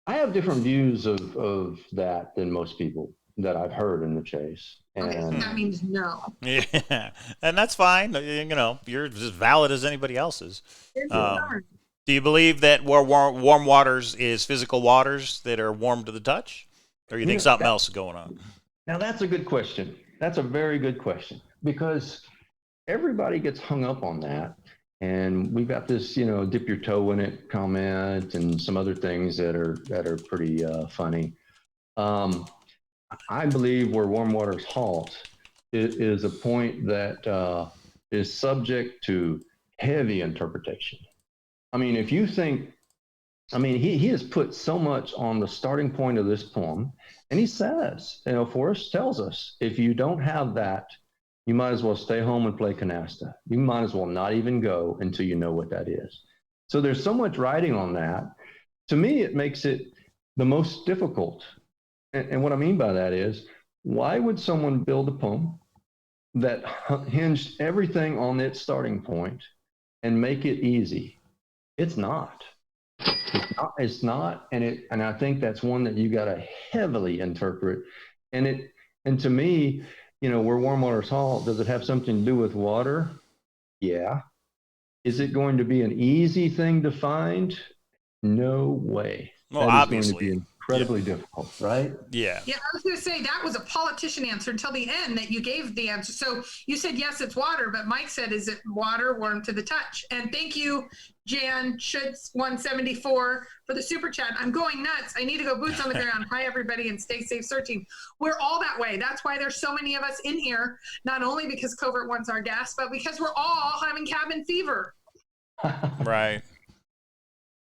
I have different views of that than most people that I've heard in the chase. And okay, so that means no. Yeah, and that's fine. You're as valid as anybody else's. Do you believe that warm waters is physical waters that are warm to the touch? Or you think something else is going on? Now, that's a good question. That's a very good question, because everybody gets hung up on that. And we've got this, dip your toe in it comment and some other things that are pretty funny. I believe where Warm Waters Halt is a point that is subject to heavy interpretation. I mean, if you think, he has put so much on the starting point of this poem, and he says, Forrest tells us, if you don't have that, you might as well stay home and play canasta. You might as well not even go until you know what that is. So there's so much writing on that. To me, it makes it the most difficult. And what I mean by that is, why would someone build a poem that hinged everything on its starting point and make it easy? It's not. It's not. And I think that's one that you got to heavily interpret. And to me, where Warm Waters Halt, does it have something to do with water? Yeah. Is it going to be an easy thing to find? No way. Well, that obviously. Is going to be incredibly difficult, right? Yeah. Yeah, I was going to say that was a politician answer until the end that you gave the answer. So you said, yes, it's water, but Mike said, is it water warm to the touch? And thank you, Jan Schutz 174 for the super chat. I'm going nuts. I need to go boots on the ground. Hi, everybody, and stay safe searching. We're all that way. That's why there's so many of us in here, not only because Covert One's our guest, but because we're all having cabin fever. Right.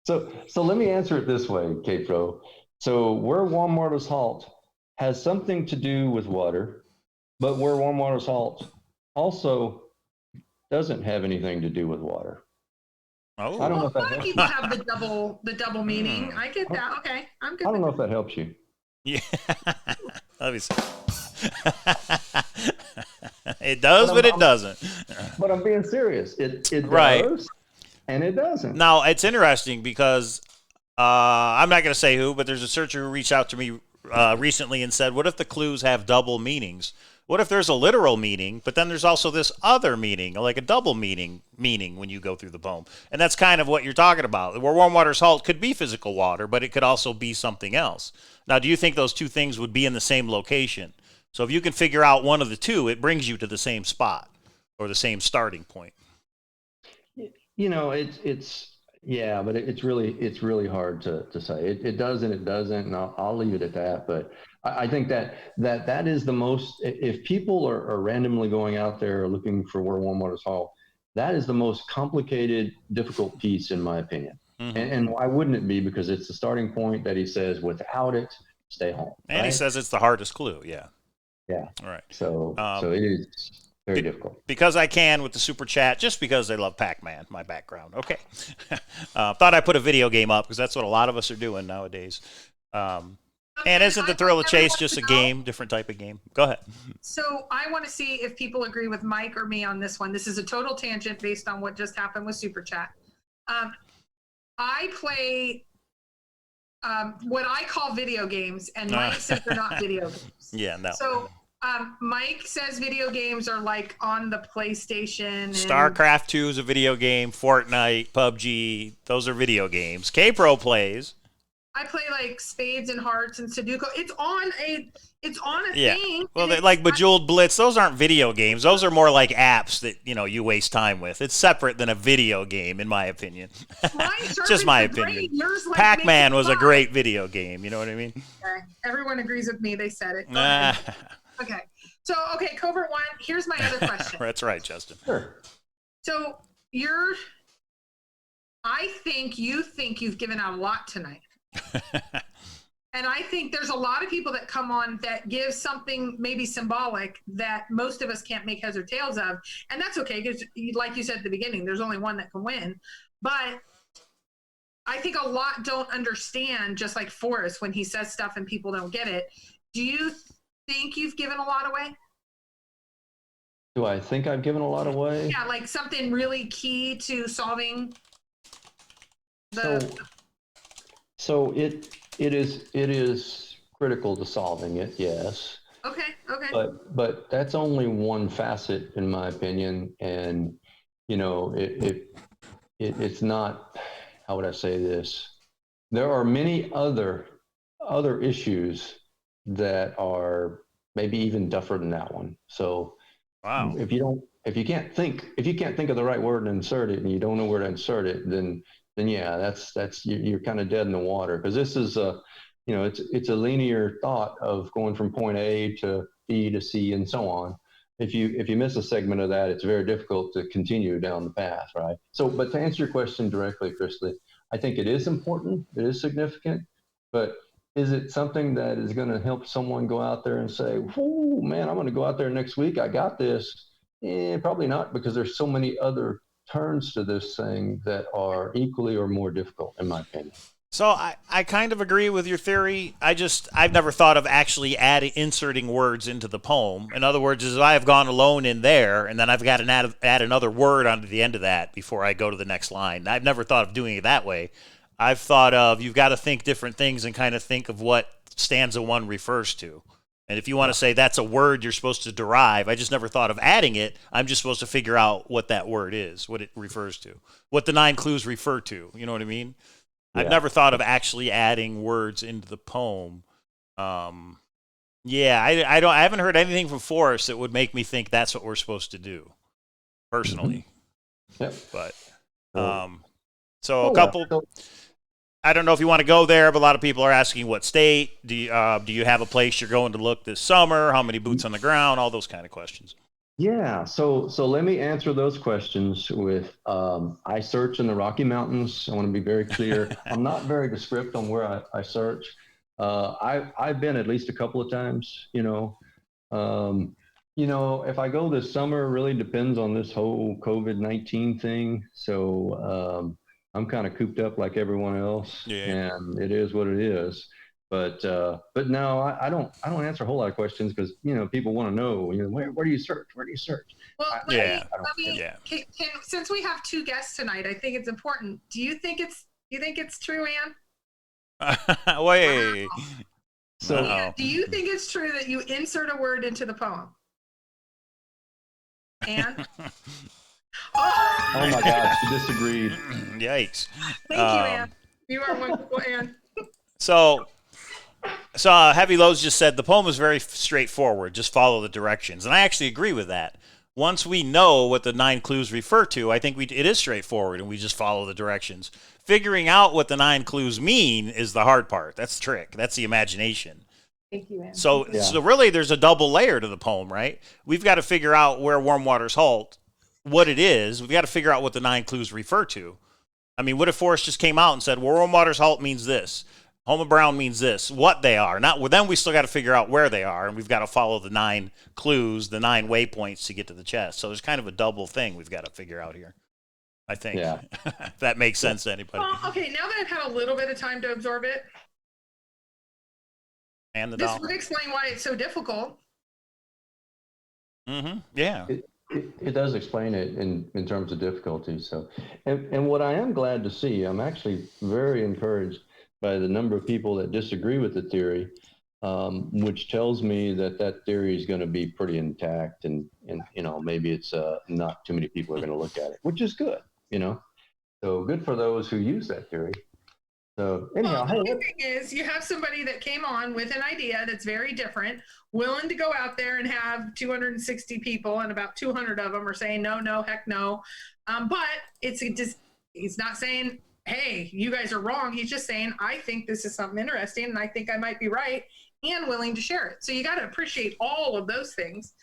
So let me answer it this way, K-Pro. So where Warm Waters Halt has something to do with water, but where Warm Waters Halt also doesn't have anything to do with water. Oh, I don't know if that helps. People have the double meaning. I get that. Okay, I'm good. I don't know if that helps you. Yeah. Let me see. It does, but it doesn't. But I'm being serious. It Right. does, and it doesn't. Now, it's interesting because I'm not going to say who, but there's a searcher who reached out to me recently and said, what if the clues have double meanings? What if there's a literal meaning, but then there's also this other meaning, like a double meaning when you go through the poem? And that's kind of what you're talking about. Where Warm Waters Halt could be physical water, but it could also be something else. Now, do you think those two things would be in the same location? So if you can figure out one of the two, it brings you to the same spot or the same starting point. Yeah, but it's really hard to say. It does and it doesn't, and I'll leave it at that. But I think that is the most. If people are randomly going out there looking for where Warm Waters Halt, that is the most complicated, difficult piece, in my opinion. Mm-hmm. And why wouldn't it be? Because it's the starting point that he says, without it, stay home. And right? he says it's the hardest clue. Yeah. Yeah. All right. So it is very difficult. Because I can with the super chat, just because I love Pac-Man, my background. Okay. Thought I'd put a video game up because that's what a lot of us are doing nowadays. And isn't the thrill of chase just a game, different type of game? Go ahead. So I want to see if people agree with Mike or me on this one. This is a total tangent based on what just happened with super chat. I play what I call video games, and Mike says they're not video games. Yeah, no. So Mike says video games are like on the PlayStation. StarCraft 2 is a video game. Fortnite, PUBG, those are video games. K-Pro plays I play like spades and hearts and Sudoku. It's on a Yeah. thing. Well, and like Bejeweled Blitz, those aren't video games. Those are more like apps that, you waste time with. It's separate than a video game, in my opinion. Mine Just my sharpens the brain. opinion. Yours, like, Pac-Man makes it was a fun. great video game. You know what I mean? Okay. Everyone agrees with me. They said it. Go Nah. ahead. Okay. So, Covert One, here's my other question. That's right, Justin. Sure. So I think you've given out a lot tonight. And I think there's a lot of people that come on that give something maybe symbolic that most of us can't make heads or tails of. And that's okay, because like you said at the beginning, there's only one that can win. But I think a lot don't understand, just like Forrest, when he says stuff and people don't get it. Do you think you've given a lot away? Do I think I've given a lot away? Yeah, like something really key to solving the... So it is critical to solving it, yes. Okay. But that's only one facet, in my opinion, and it's not. How would I say this? There are many other issues that are maybe even tougher than that one. So, Wow. if you can't think of the right word and insert it, and you don't know where to insert it, then yeah, that's you're kind of dead in the water, because this is it's a linear thought of going from point A to B to C and so on. If you miss a segment of that, it's very difficult to continue down the path, right? So, but to answer your question directly, Chrisley, I think it is important, it is significant, but is it something that is going to help someone go out there and say, "Oh man, I'm going to go out there next week, I got this"? Probably not, because there's so many other turns to this thing that are equally or more difficult, in my opinion. So I kind of agree with your theory. I've never thought of actually inserting words into the poem. In other words, if I have gone alone in there, and then I've got to add another word onto the end of that before I go to the next line. I've never thought of doing it that way. I've thought of, you've got to think different things and kind of think of what stanza one refers to. And if you want to say that's a word you're supposed to derive, I just never thought of adding it. I'm just supposed to figure out what that word is, what it refers to, what the 9 clues refer to. You know what I mean? Yeah. I've never thought of actually adding words into the poem. Yeah, I haven't heard anything from Forrest that would make me think that's what we're supposed to do, personally. Mm-hmm. Yep. But so a couple. I don't know if you want to go there, but a lot of people are asking what state. Do you have a place you're going to look this summer? How many boots on the ground? All those kind of questions. Yeah, so let me answer those questions with I search in the Rocky Mountains. I want to be very clear. I'm not very descriptive on where I search. I've been at least a couple of times. If I go this summer, really depends on this whole COVID-19 thing. So I'm kind of cooped up like everyone else, and it is what it is. But no, I don't answer a whole lot of questions, because people want to know, where do you search? Where do you search? Well, let me since we have 2 guests tonight, I think it's important. Do you think it's true, Ann? Wait. So Ann, do you think it's true that you insert a word into the poem? Ann? Oh my gosh, you disagreed. Yikes. Thank you, Ann. You are wonderful, Ann. So Heavy Lows just said the poem is very straightforward. Just follow the directions. And I actually agree with that. Once we know what the 9 clues refer to, I think it is straightforward, and we just follow the directions. Figuring out what the 9 clues mean is the hard part. That's the trick. That's the imagination. Thank you, Ann. So really there's a double layer to the poem, right? We've got to figure out where Warm Waters Halt, what it is. We've got to figure out what the 9 clues refer to. I mean, what if Forrest just came out and said, well, Warm Waters Halt means this. Homa Brown means this, what they are. Then we still got to figure out where they are, and we've got to follow the 9 clues, the 9 waypoints to get to the chest. So there's kind of a double thing we've got to figure out here, I think. Yeah. If that makes sense to anybody. Well, okay, now that I've had a little bit of time to absorb it, and the this would explain why it's so difficult. Mm-hmm. Yeah. It does explain it in terms of difficulty. So, and what I am glad to see, I'm actually very encouraged by the number of people that disagree with the theory, which tells me that theory is going to be pretty intact, and maybe it's not too many people are going to look at it, which is good, So good for those who use that theory. So Well, anyhow, the hey, main thing is you have somebody that came on with an idea that's very different, willing to go out there and have 260 people, and about 200 of them are saying no, no, heck no. But it's just he's not saying, hey, you guys are wrong. He's just saying, I think this is something interesting, and I think I might be right, and willing to share it. So you got to appreciate all of those things.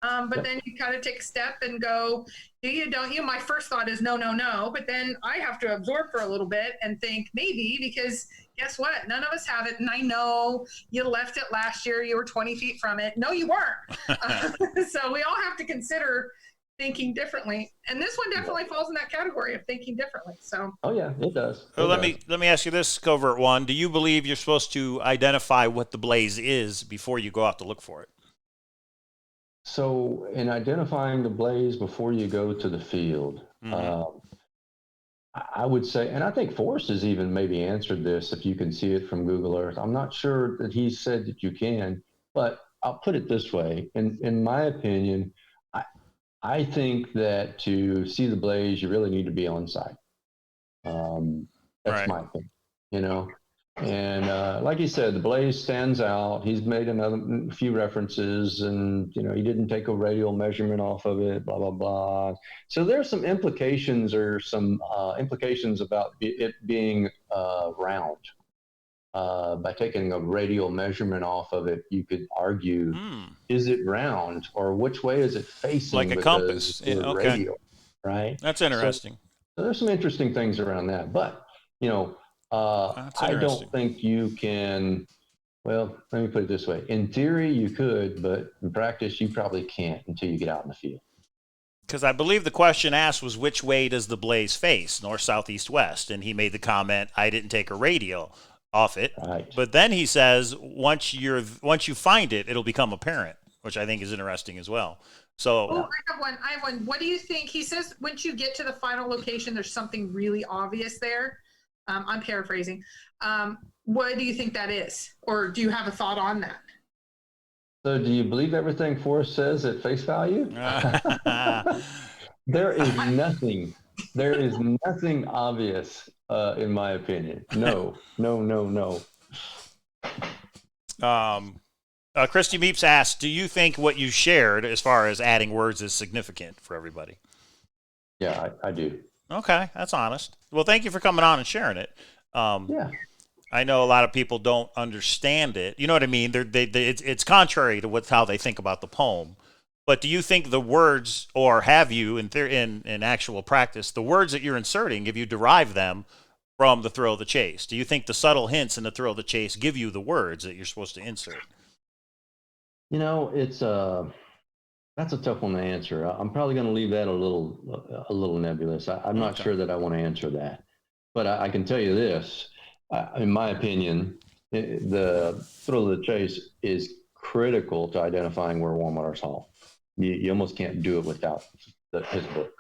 But then you kind of take a step and go, do you, don't you? My first thought is no, no, no. But then I have to absorb for a little bit and think maybe, because guess what? None of us have it. And I know you left it last year. You were 20 feet from it. No, you weren't. So we all have to consider thinking differently. And this one definitely falls in that category of thinking differently. So, oh yeah, it does. So let me ask you this, Covert One. Do you believe you're supposed to identify what the blaze is before you go out to look for it? So, in identifying the blaze before you go to the field, I would say, and I think Forrest has even maybe answered this if you can see it from Google Earth. I'm not sure that he said that you can, but I'll put it this way. In my opinion, I think that to see the blaze, you really need to be on site. That's my opinion, you know. And like he said, the blaze stands out. He's made a few references, and you know, he didn't take a radial measurement off of it, blah blah blah. So there's some implications, or some implications about it being round. By taking a radial measurement off of it, you could argue, is it round, or which way is it facing? Like a compass. Yeah, okay. Radial, right? That's interesting. So there's some interesting things around that, but you know. I don't think you can, well, let me put it this way. In theory, you could, but in practice, you probably can't until you get out in the field. Because I believe the question asked was, which way does the blaze face, north, south, east, west? And he made the comment, I didn't take a radial off it. Right. But then he says, once you find it, it'll become apparent, which I think is interesting as well. So I have one. What do you think? He says, once you get to the final location, there's something really obvious there. I'm paraphrasing. What do you think that is? Or do you have a thought on that? So do you believe everything Forrest says at face value? There is nothing obvious, in my opinion. No. Christy Meeps asked, do you think what you shared as far as adding words is significant for everybody? Yeah, I do. Okay, that's honest. Well, thank you for coming on and sharing it. Yeah. I know a lot of people don't understand it. You know what I mean? It's contrary to how they think about the poem. But do you think the words, or have you in actual practice, the words that you're inserting, if you derive them from the Thrill of the Chase? Do you think the subtle hints in the Thrill of the Chase give you the words that you're supposed to insert? You know, that's a tough one to answer. I'm probably going to leave that a little nebulous. I'm not sure that I want to answer that, but I can tell you this: in my opinion, the Thrill of the Chase is critical to identifying where warm waters halt. You almost can't do it without his book.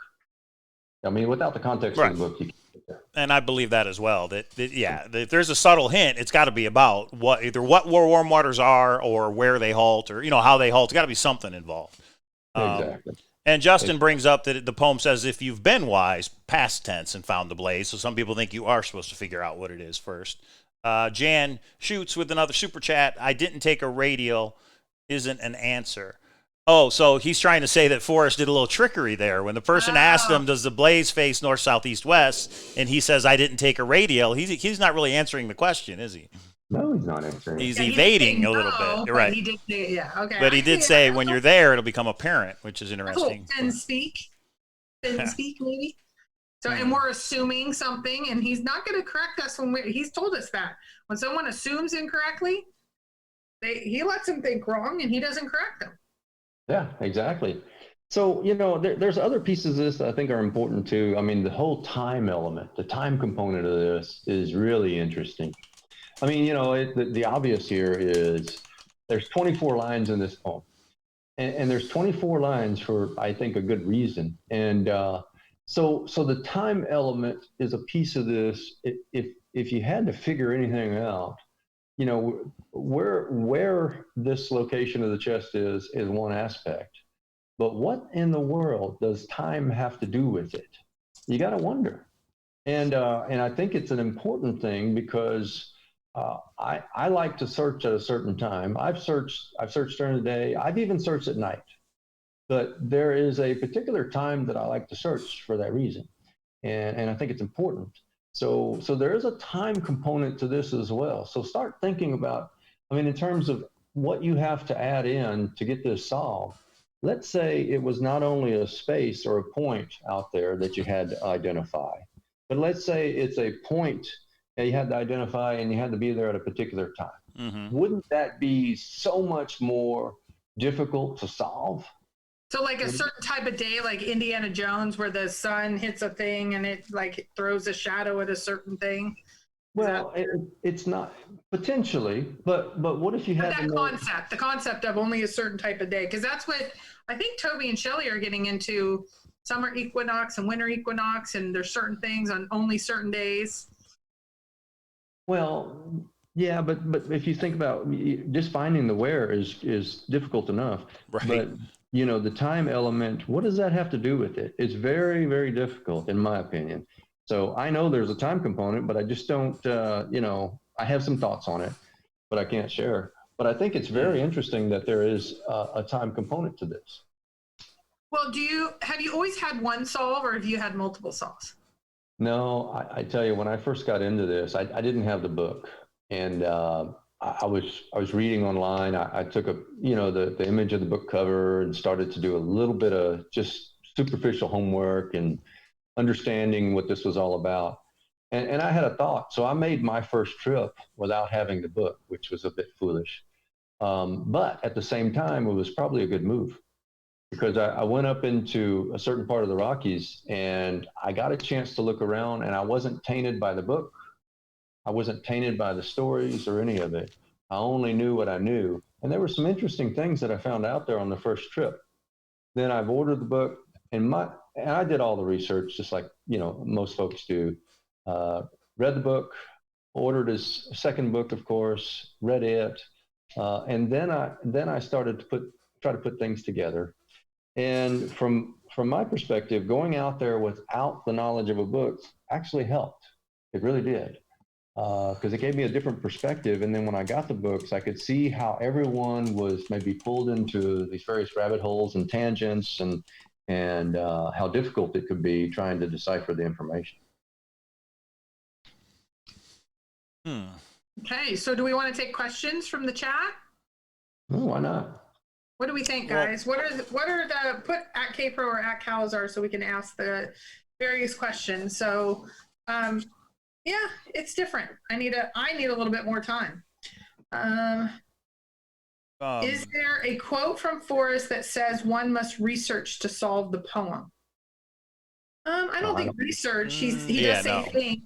I mean, without the context of the book, you can't. And I believe that as well. That if there's a subtle hint, it's got to be about either what warm waters are, or where they halt, or how they halt. It's got to be something involved. Exactly. And Justin brings up that the poem says, if you've been wise, past tense, and found the blaze. So some people think you are supposed to figure out what it is first. Jan shoots with another super chat. I didn't take a radial isn't an answer. Oh, so he's trying to say that Forrest did a little trickery there. When the person asked him, does the blaze face north, south, east, west? And he says, I didn't take a radial. He's not really answering the question, is he? No, he's not answering. He's evading a little bit. You're right. He did say, okay. But he did say, when you're there, it'll become apparent, which is interesting. Then speak, maybe. So, and we're assuming something, and he's not going to correct us he's told us that. When someone assumes incorrectly, he lets them think wrong, and he doesn't correct them. Yeah, exactly. So, there's other pieces of this that I think are important too. I mean, the whole time element, the time component of this is really interesting. I mean, the obvious here is there's 24 lines in this poem, and there's 24 lines for, I think, a good reason. And so the time element is a piece of this. If you had to figure anything out, where this location of the chest is one aspect, but what in the world does time have to do with it? You got to wonder. And I think it's an important thing because I like to search at a certain time. I've searched during the day. I've even searched at night. But there is a particular time that I like to search for that reason, and I think it's important. So there is a time component to this as well. So start thinking about, I mean, in terms of what you have to add in to get this solved. Let's say it was not only a space or a point out there that you had to identify, but let's say it's a point that you had to identify and you had to be there at a particular time. Mm-hmm. Wouldn't that be so much more difficult to solve? So like a certain type of day, like Indiana Jones, where the sun hits a thing and it like throws a shadow at a certain thing. Well, it's not potentially, but what if you had the concept of only a certain type of day? Because that's what I think Toby and Shelley are getting into, summer equinox and winter equinox, and there's certain things on only certain days. Well, yeah, but if you think about just finding the where is difficult enough. Right. But you know, the time element, what does that have to do with it? It's very, very difficult, in my opinion. So I know there's a time component, but I just don't, you know, I have some thoughts on it, but I can't share. But I think it's very interesting that there is a time component to this. Well, have you always had one solve, or have you had multiple solves? No, I tell you, when I first got into this, I didn't have the book, and I was reading online. I took the image of the book cover and started to do a little bit of just superficial homework and understanding what this was all about. And I had a thought, so I made my first trip without having the book, which was a bit foolish. But at the same time, it was probably a good move, because I went up into a certain part of the Rockies and I got a chance to look around, and I wasn't tainted by the book. I wasn't tainted by the stories or any of it. I only knew what I knew. And there were some interesting things that I found out there on the first trip. Then I've ordered the book, and I did all the research just like, you know, most folks do. Read the book, ordered his second book, of course, read it. And then I started to try to put things together. And from my perspective, going out there without the knowledge of a book actually helped. It really did. Because it gave me a different perspective. And then when I got the books, I could see how everyone was maybe pulled into these various rabbit holes and tangents, and how difficult it could be trying to decipher the information. Okay, so do we want to take questions from the chat? Oh, why not? What do we think, guys? What are the put at KPro or at Cowlazars so we can ask the various questions. So yeah, it's different. I need a little bit more time. Is there a quote from Forrest that says one must research to solve the poem? I don't think research. He does say think.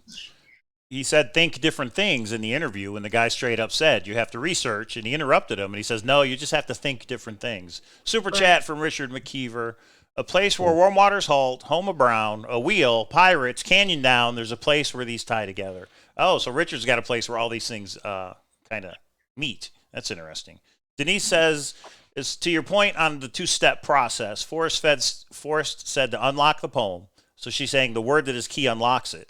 He said think different things in the interview, and the guy straight up said you have to research, and he interrupted him, and he says, no, you just have to think different things. Super chat from Richard McKeever. A place where warm waters halt, home of Brown, a wheel, pirates, canyon down, there's a place where these tie together. Oh, so Richard's got a place where all these things kind of meet. That's interesting. Denise says, is to your point on the two-step process, Forrest said to unlock the poem. So she's saying the word that is key unlocks it.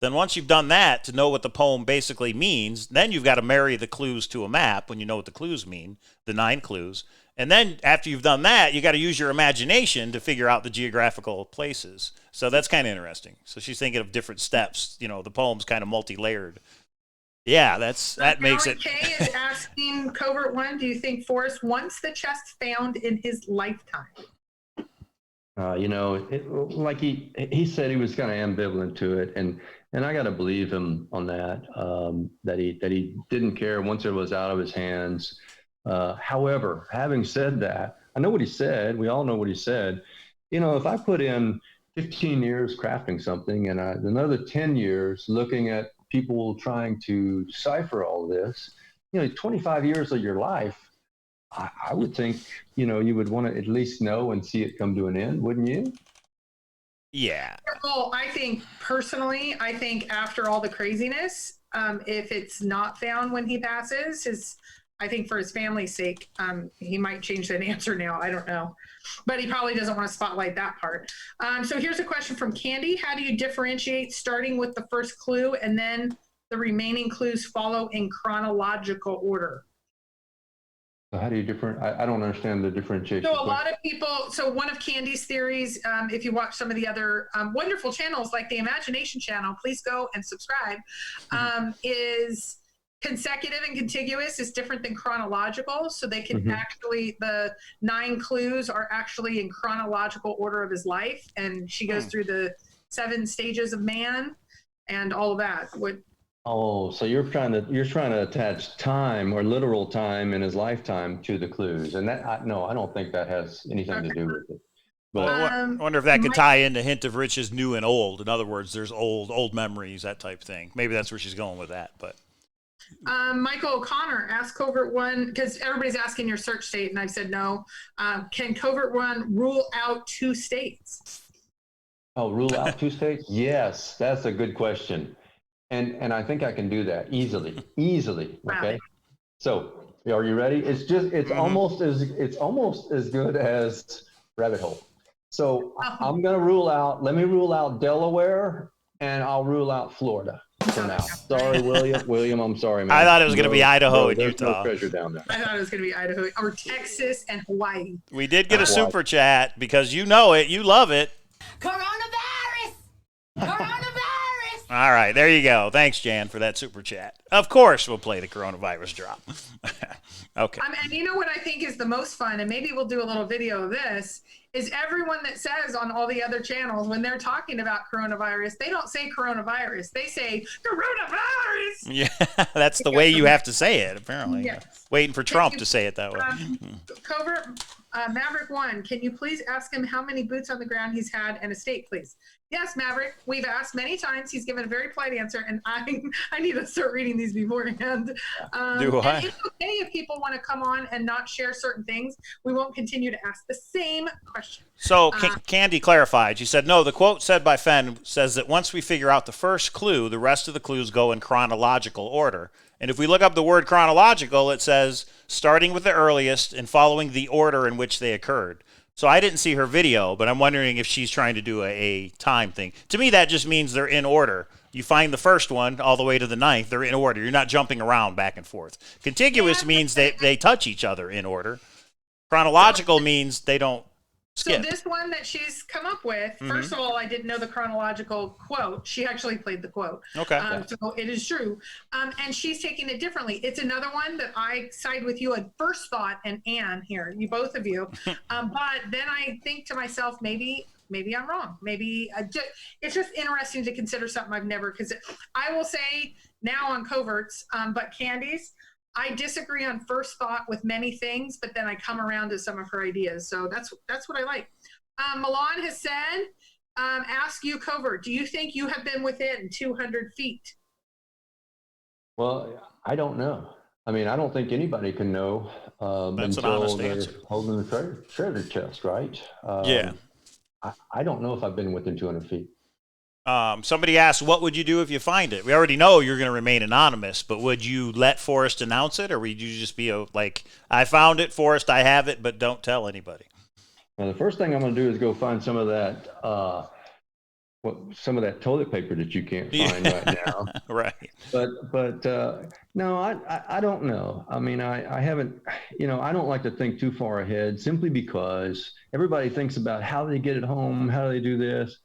Then once you've done that, to know what the poem basically means, then you've got to marry the clues to a map when you know what the clues mean, the 9 clues. And then after you've done that, you got to use your imagination to figure out the geographical places. So that's kind of interesting. So she's thinking of different steps. You know, the poem's kind of multi-layered. Yeah, that makes it. Kay is asking Covert One, do you think Forrest wants the chest found in his lifetime? You know, like he said, he was kind of ambivalent to it, and I got to believe him on that. That he didn't care once it was out of his hands. However, having said that, I know what he said. We all know what he said. You know, if I put in 15 years crafting something and another 10 years looking at people trying to decipher all this, you know, 25 years of your life, I would think, you know, you would want to at least know and see it come to an end, wouldn't you? Yeah. Well, I think personally, after all the craziness, if it's not found when he passes, I think for his family's sake, he might change that answer now. I don't know, but he probably doesn't want to spotlight that part. So here's a question from Candy. How do you differentiate starting with the first clue and then the remaining clues follow in chronological order? So how do you I don't understand the differentiation. So a lot of people, so one of Candy's theories, if you watch some of the other wonderful channels like the Imagination channel, please go and subscribe, is consecutive and contiguous is different than chronological. So they can actually, the 9 clues are actually in chronological order of his life. And she goes through the 7 stages of man and all of that. Oh, so you're trying to attach time or literal time in his lifetime to the clues, and that no, I don't think that has anything to do with it. But I wonder if that could tie into hint of riches, new and old. In other words, there's old memories, that type of thing. Maybe that's where she's going with that. But Michael O'Connor asked Covert One, because everybody's asking your search state, and I've said no. Can Covert One rule out 2 states? Oh, rule out 2 states? Yes, that's a good question. And I think I can do that easily. Okay. So are you ready? It's almost as good as rabbit hole. So I'm going to let me rule out Delaware, and I'll rule out Florida for now. Sorry, William, I'm sorry, man. I thought it was going to be Idaho and Utah. No treasure down there. I thought it was going to be Idaho or Texas and Hawaii. We did get a super chat because you know it. You love it. Coronavirus! Coronavirus! All right, there you go. Thanks, Jan, for that super chat. Of course, we'll play the coronavirus drop. Okay. And you know what I think is the most fun, and maybe we'll do a little video of this, is everyone that says on all the other channels when they're talking about coronavirus, they don't say coronavirus. They say coronavirus. Yeah, that's the way you have to say it, apparently. Yes. Waiting for Trump to say it that way. Covert Maverick One, can you please ask him how many boots on the ground he's had and a state, please? Yes, Maverick, we've asked many times. He's given a very polite answer, and I need to start reading these beforehand. Do I? And it's okay if people want to come on and not share certain things. We won't continue to ask the same question. So Candy clarified. She said, no, the quote said by Fenn says that once we figure out the first clue, the rest of the clues go in chronological order. And if we look up the word chronological, it says starting with the earliest and following the order in which they occurred. So I didn't see her video, but I'm wondering if she's trying to do a time thing. To me, that just means they're in order. You find the first one all the way to the 9th, they're in order. You're not jumping around back and forth. Contiguous means they touch each other in order. Chronological means they don't skip. So this one that she's come up with, first of all, I didn't know the chronological quote. She actually played the quote. Okay. So it is true. And she's taking it differently. It's another one that I side with you at first thought, and Anne here, you both of you. But then I think to myself, maybe I'm wrong. Maybe it's just interesting to consider something I've never, because I will say now on coverts, but Candy's, I disagree on first thought with many things, but then I come around to some of her ideas. So that's what I like. Milan has said, ask you, Covert, do you think you have been within 200 feet? Well, I don't know. I mean, I don't think anybody can know That's an until honest they're answer. holding the treasure chest, right? Yeah. I don't know if I've been within 200 feet. Somebody asked, what would you do if you find it? We already know you're going to remain anonymous, but would you let Forrest announce it, or would you just be like, I found it, Forrest, I have it, but don't tell anybody? Well, the first thing I'm going to do is go find some of that toilet paper that you can't find right now. Right. But no, I don't know. I mean, I haven't, I don't like to think too far ahead, simply because everybody thinks about how they get it home, how do they do this.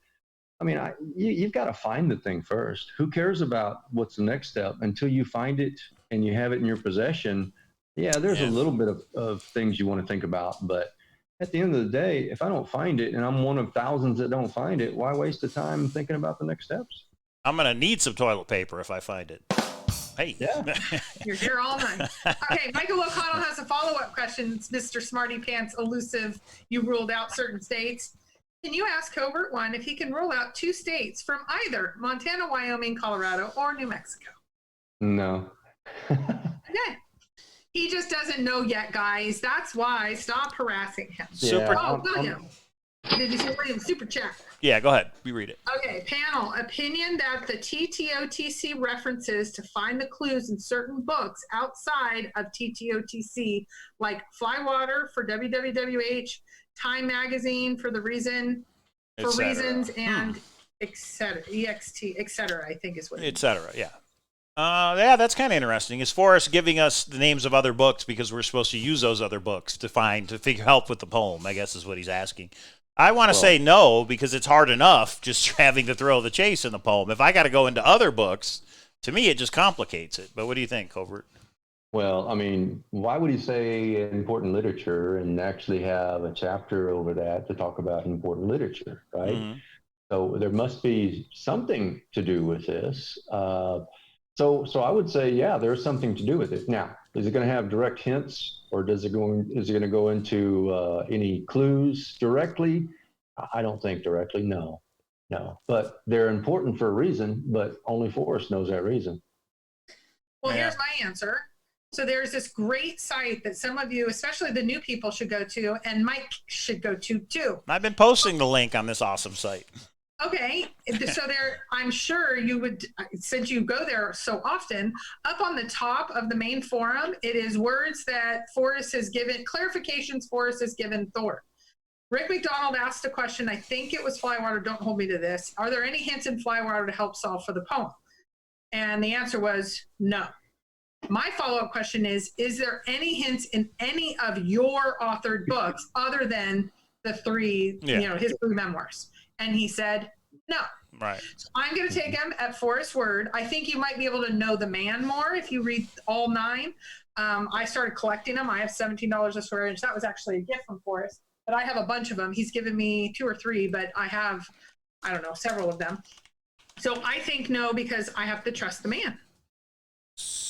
I mean, you've got to find the thing first. Who cares about what's the next step until you find it and you have it in your possession? Yeah, there's a little bit of things you want to think about, but at the end of the day, if I don't find it and I'm one of thousands that don't find it, why waste the time thinking about the next steps? I'm going to need some toilet paper if I find it. Hey. Yeah. You're here all night. Okay, Michael O'Connell has a follow-up question. It's Mr. Smarty Pants elusive. You ruled out certain states. Can you ask Covert One if he can rule out 2 states from either Montana, Wyoming, Colorado, or New Mexico? No. Okay. He just doesn't know yet, guys. That's why. Stop harassing him. Super. Yeah, William. Did you see William super chat? Yeah, go ahead. We read it. Okay, panel opinion that the TTOTC references to find the clues in certain books outside of TTOTC, like Flywater for WWWH, Time Magazine for the reason for reasons, and etc. EXT, etc. I think is what. Etc. Yeah. Yeah, that's kind of interesting. Is Forrest giving us the names of other books because we're supposed to use those other books to figure help with the poem? I guess is what he's asking. I want to say no because it's hard enough just having to throw the chase in the poem. If I got to go into other books, to me it just complicates it. But what do you think, Covert? Well, I mean, why would he say important literature and actually have a chapter over that to talk about important literature, right? Mm-hmm. So there must be something to do with this. So I would say, yeah, there's something to do with it. Now, is it going to have direct hints, or is it going to go into any clues directly? I don't think directly. No. But they're important for a reason. But only Forrest knows that reason. Well, here's my answer. So there's this great site that some of you, especially the new people, should go to, and Mike should go to too. I've been posting the link on this awesome site. Okay, so there, I'm sure you would, since you go there so often, up on the top of the main forum, it is words that Forrest has given, clarifications Forrest has given Thor. Rick McDonald asked a question, I think it was Flywater, don't hold me to this. Are there any hints in Flywater to help solve for the poem? And the answer was no. My follow-up question is there any hints in any of your authored books other than the three, his 3 memoirs? And he said, no. Right. So I'm going to take him at Forrest Word. I think you might be able to know the man more if you read all 9. I started collecting them. I have $17 a square inch. That was actually a gift from Forrest, but I have a bunch of them. He's given me 2 or 3, but I have, I don't know, several of them. So I think no, because I have to trust the man.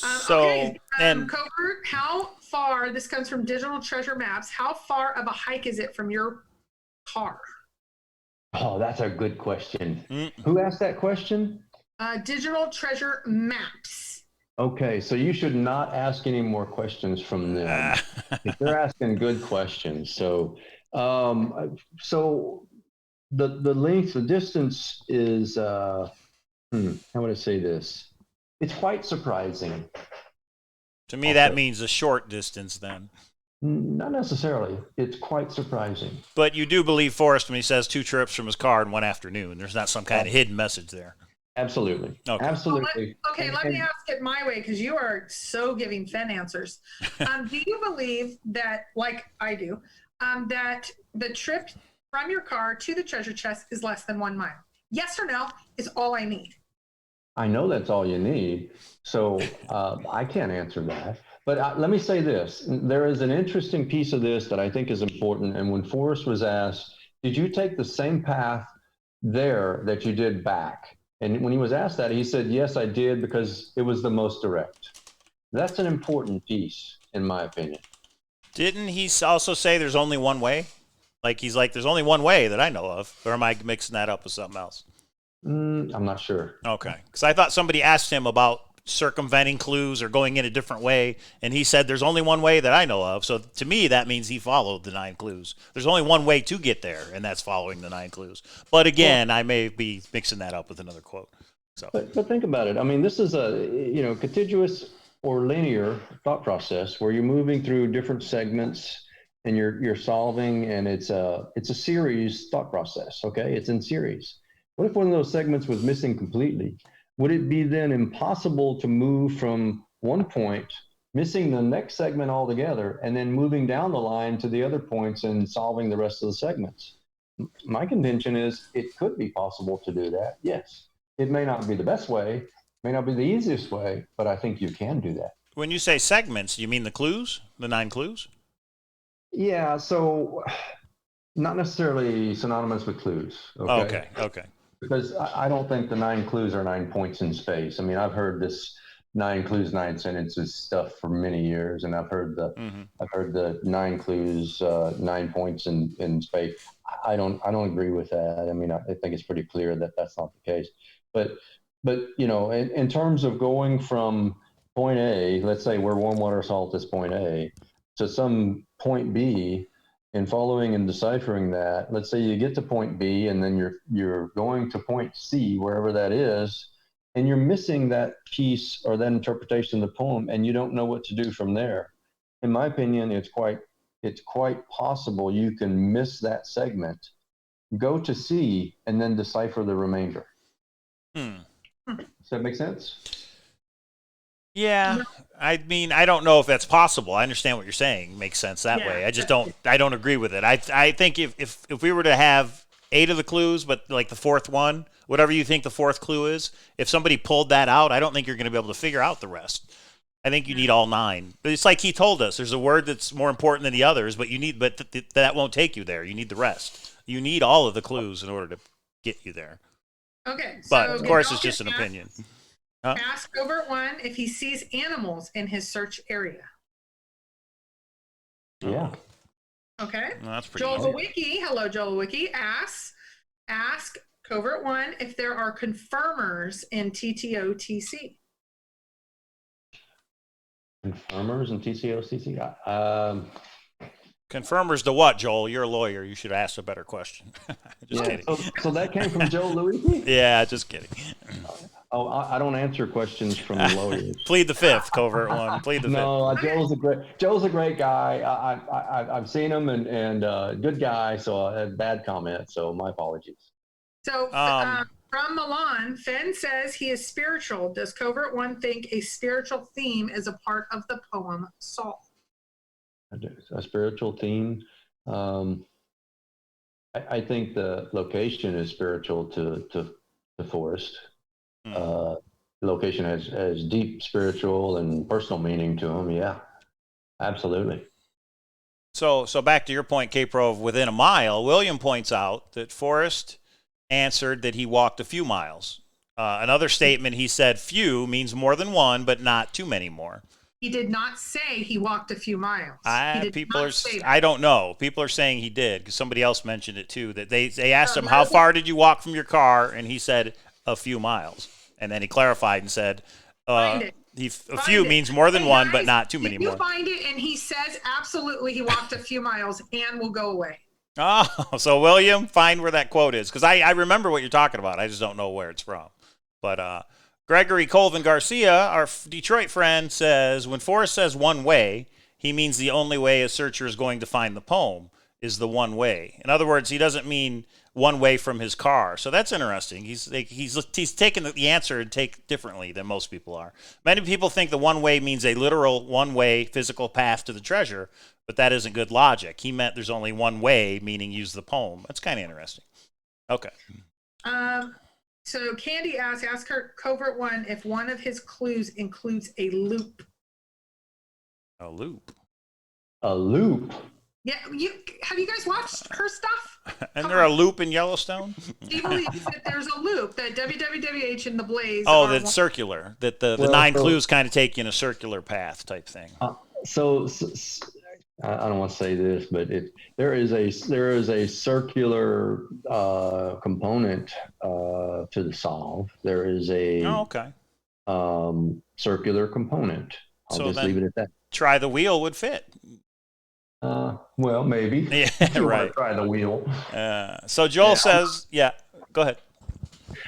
Covert, how far, this comes from Digital Treasure Maps, how far of a hike is it from your car? Oh, that's a good question. Who asked that question? Digital Treasure Maps. Okay, so you should not ask any more questions from them. They're asking good questions. So, so the length, the distance is, how would I say this? It's quite surprising. To me, that means a short distance then. Not necessarily. It's quite surprising. But you do believe Forrest when he says 2 trips from his car in one afternoon. There's not some kind of hidden message there. Absolutely. Okay. Absolutely. Well, let me ask it my way, because you are so giving Fenn answers. Do you believe that, like I do, that the trip from your car to the treasure chest is less than 1 mile? Yes or no is all I need. I know that's all you need. So I can't answer that. But let me say this. There is an interesting piece of this that I think is important. And when Forrest was asked, did you take the same path there that you did back? And when he was asked that, he said, yes, I did, because it was the most direct. That's an important piece, in my opinion. Didn't he also say there's only one way? Like he's like, there's only one way that I know of. Or am I mixing that up with something else? I'm not sure. Okay. Because I thought somebody asked him about circumventing clues or going in a different way, and he said there's only one way that I know of. So to me, that means he followed the 9 clues. There's only one way to get there, and that's following the 9 clues. But again, I may be mixing that up with another quote. So, but think about it. I mean, this is a contiguous or linear thought process where you're moving through different segments and you're solving, and it's a series thought process. Okay, it's in series. What if one of those segments was missing completely? Would it be then impossible to move from one point, missing the next segment altogether, and then moving down the line to the other points and solving the rest of the segments? My contention is it could be possible to do that. Yes, it may not be the best way, may not be the easiest way, but I think you can do that. when you say segments, do you mean the clues, the 9 clues? Yeah, so not necessarily synonymous with clues. Okay. Because I don't think the 9 clues are 9 points in space. I mean, I've heard this 9 clues, 9 sentences stuff for many years, and I've heard the 9 clues, 9 points in space. I don't agree with that. I mean, I think it's pretty clear that that's not the case. But you know, in terms of going from point A, let's say where warm water salt is point A, to some point B, in following and deciphering that. Let's say you get to point B and then you're going to point C, wherever that is, and you're missing that piece or that interpretation of the poem, and you don't know what to do from there. In my opinion, it's quite possible you can miss that segment, go to C, and then decipher the remainder. Does that make sense? Yeah, I mean, I don't know if that's possible. I understand what you're saying. Makes sense that way. I just don't agree with it. I think if we were to have 8 of the clues, but like the fourth one, whatever you think the fourth clue is, if somebody pulled that out, I don't think you're going to be able to figure out the rest. I think you need all 9. But it's like he told us, there's a word that's more important than the others, but that won't take you there. You need the rest. You need all of the clues in order to get you there. Okay. But of course, it's just an opinion. Ask Covert One if he sees animals in his search area. Yeah. Okay. Well, that's pretty Joel easy. Lewicki, hello, Joel Lewicki, ask Covert One if there are confirmers in TTOTC. Confirmers and TCOCC. Confirmers to what, Joel? You're a lawyer. You should ask a better question. Just kidding. So that came from Joe Luigi? Yeah, just kidding. Oh, I don't answer questions from lawyers. Plead the fifth, Covert One. Plead the No, fifth. Joe's a great guy. I've seen him and good guy. So a bad comment. So my apologies. So from Milan, Fenn says he is spiritual. Does Covert One think a spiritual theme is a part of the poem Saul? A spiritual theme. I think the location is spiritual to Forrest. Location has deep spiritual and personal meaning to him. Yeah, absolutely. So back to your point, K-Pro, within a mile, William points out that Forrest answered that he walked a few miles. Another statement, he said few means more than one, but not too many more. He did not say he walked a few miles. I don't know. People are saying he did because somebody else mentioned it too. That they asked him, how far did you walk from your car? And he said a few miles. And then he clarified and said a few means more than one, but not too many more. You find it, and he says absolutely he walked a few miles and will go away. Oh, so William, find where that quote is because I remember what you're talking about. I just don't know where it's from. But Gregory Colvin Garcia, our Detroit friend, says when Forrest says one way, he means the only way a searcher is going to find the poem is the one way. In other words, he doesn't mean one way from his car. So that's interesting. He's taken the answer and take differently than most people are. Many people think the one way means a literal one way physical path to the treasure, but that isn't good logic. He meant there's only one way, meaning use the poem. That's kind of interesting. Okay. So Candy ask her Covert One if one of his clues includes a loop. A loop. A loop. Yeah, have you guys watched her stuff? And there a loop in Yellowstone? He believes that there's a loop that WWWH and the Blaze. Oh, that's circular. That the 9 clues kind of take you in a circular path type thing. So I don't want to say this, but there is a circular component to the solve. There is a circular component. I'll just leave it at that. Try the wheel would fit. Well, maybe. Yeah, right. Try the wheel. So Joel says, go ahead.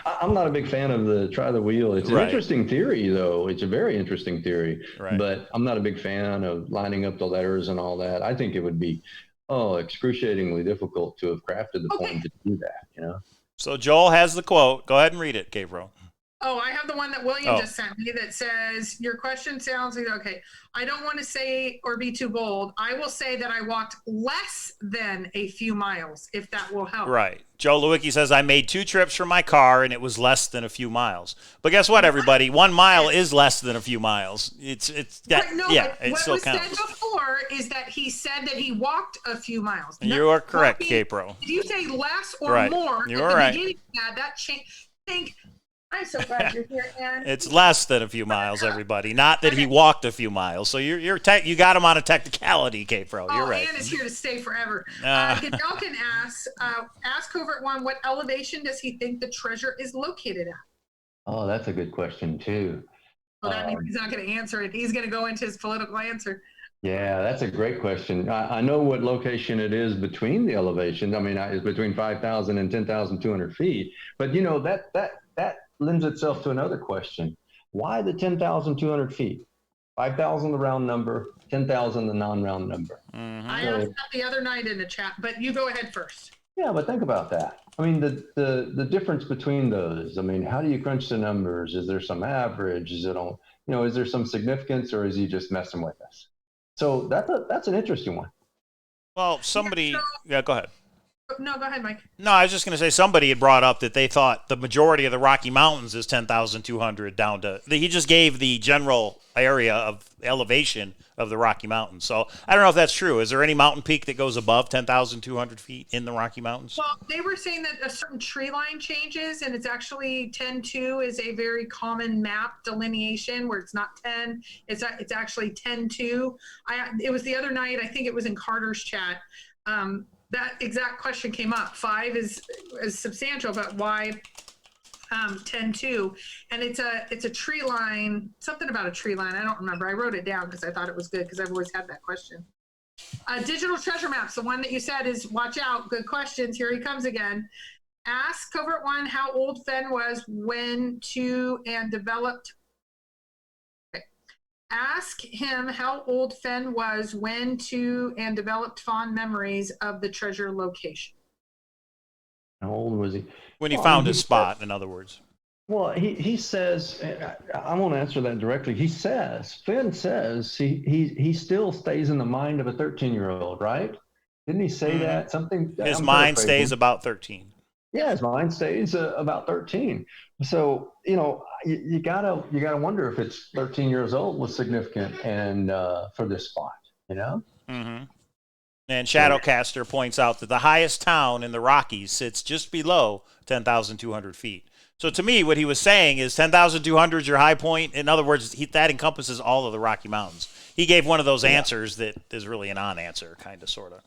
I'm not a big fan of the try the wheel. It's an interesting theory, though. It's a very interesting theory. Right. But I'm not a big fan of lining up the letters and all that. I think it would be excruciatingly difficult to have crafted the poem to do that, you know? So Joel has the quote. Go ahead and read it, Gabriel. Oh, I have the one that William just sent me that says, your question sounds like, okay, I don't want to say or be too bold. I will say that I walked less than a few miles, if that will help. Right. Joe Lewicki says, I made 2 trips from my car, and it was less than a few miles. But guess what, everybody? 1 mile is less than a few miles. It still counts. What was said before is that he said that he walked a few miles. You are correct, K-Pro. Did you say less or more? You are right. That changed. I'm so glad you're here, Ann. It's less than a few miles, everybody. Not that he walked a few miles. So you got him on a technicality, K-Pro. You're right. Ann is here to stay forever. Gedalkin asks Covert One, what elevation does he think the treasure is located at? Oh, that's a good question, too. Well, that means he's not going to answer it. He's going to go into his political answer. Yeah, that's a great question. I know what location it is between the elevations. I mean, it's between 5,000 and 10,200 feet. But you know that lends itself to another question. Why the 10,200 feet? 5,000 the round number, 10,000 the non-round number. I asked that the other night in the chat, but you go ahead first. Yeah, but think about that. I mean, the difference between those. I mean, how do you crunch the numbers? Is there some average? Is it on? You know, is there some significance, or is he just messing with us? So that's an interesting one. Well, somebody, yeah, go ahead. No, go ahead, Mike. No, I was just going to say somebody had brought up that they thought the majority of the Rocky Mountains is 10,200 down to. He just gave the general area of elevation of the Rocky Mountains. So I don't know if that's true. Is there any mountain peak that goes above 10,200 feet in the Rocky Mountains? Well, they were saying that a certain tree line changes, and it's actually 10-2 is a very common map delineation where it's not 10, it's actually 10-2. It was the other night, I think it was in Carter's chat. That exact question came up. 5 is substantial, but why 10-2? And it's a tree line, something about a tree line. I don't remember. I wrote it down because I thought it was good because I've always had that question. Digital treasure maps. The one that you said is watch out. Good questions. Here he comes again. Ask Covert One how old Fenn was when to and developed. Ask him how old Fenn was when to and developed fond memories of the treasure location. How old was he? When he found his spot, in other words. Well, he says, I won't answer that directly. Fenn says he still stays in the mind of a 13-year-old, right? Didn't he say that? Something. His mind stays about 13. Yeah, his mind stays about 13. So, you know, you gotta wonder if it's 13 years old was significant and for this spot, you know? Mm-hmm. And Shadowcaster points out that the highest town in the Rockies sits just below 10,200 feet. So to me, what he was saying is 10,200 is your high point. In other words, that encompasses all of the Rocky Mountains. He gave one of those answers that is really a non-answer, kind of, sort of.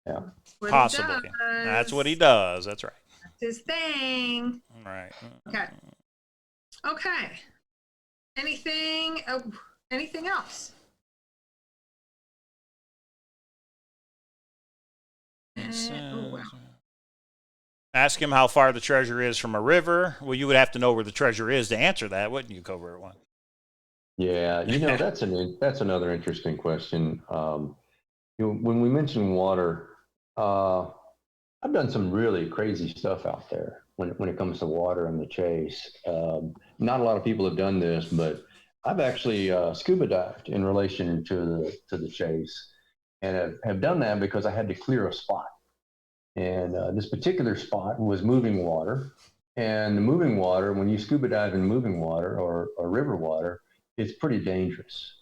Yeah. Possibly. That's what he does. That's right. That's his thing. Right. Okay. Okay. Anything else? Wow. Ask him how far the treasure is from a river. Well, you would have to know where the treasure is to answer that, wouldn't you, Covert One? Yeah, you know, that's another interesting question. You know, when we mention water, I've done some really crazy stuff out there when it comes to water and the chase. Not a lot of people have done this, but I've actually scuba dived in relation to the chase, and have done that because I had to clear a spot. And this particular spot was moving water, and the moving water, when you scuba dive in moving water or river water, it's pretty dangerous.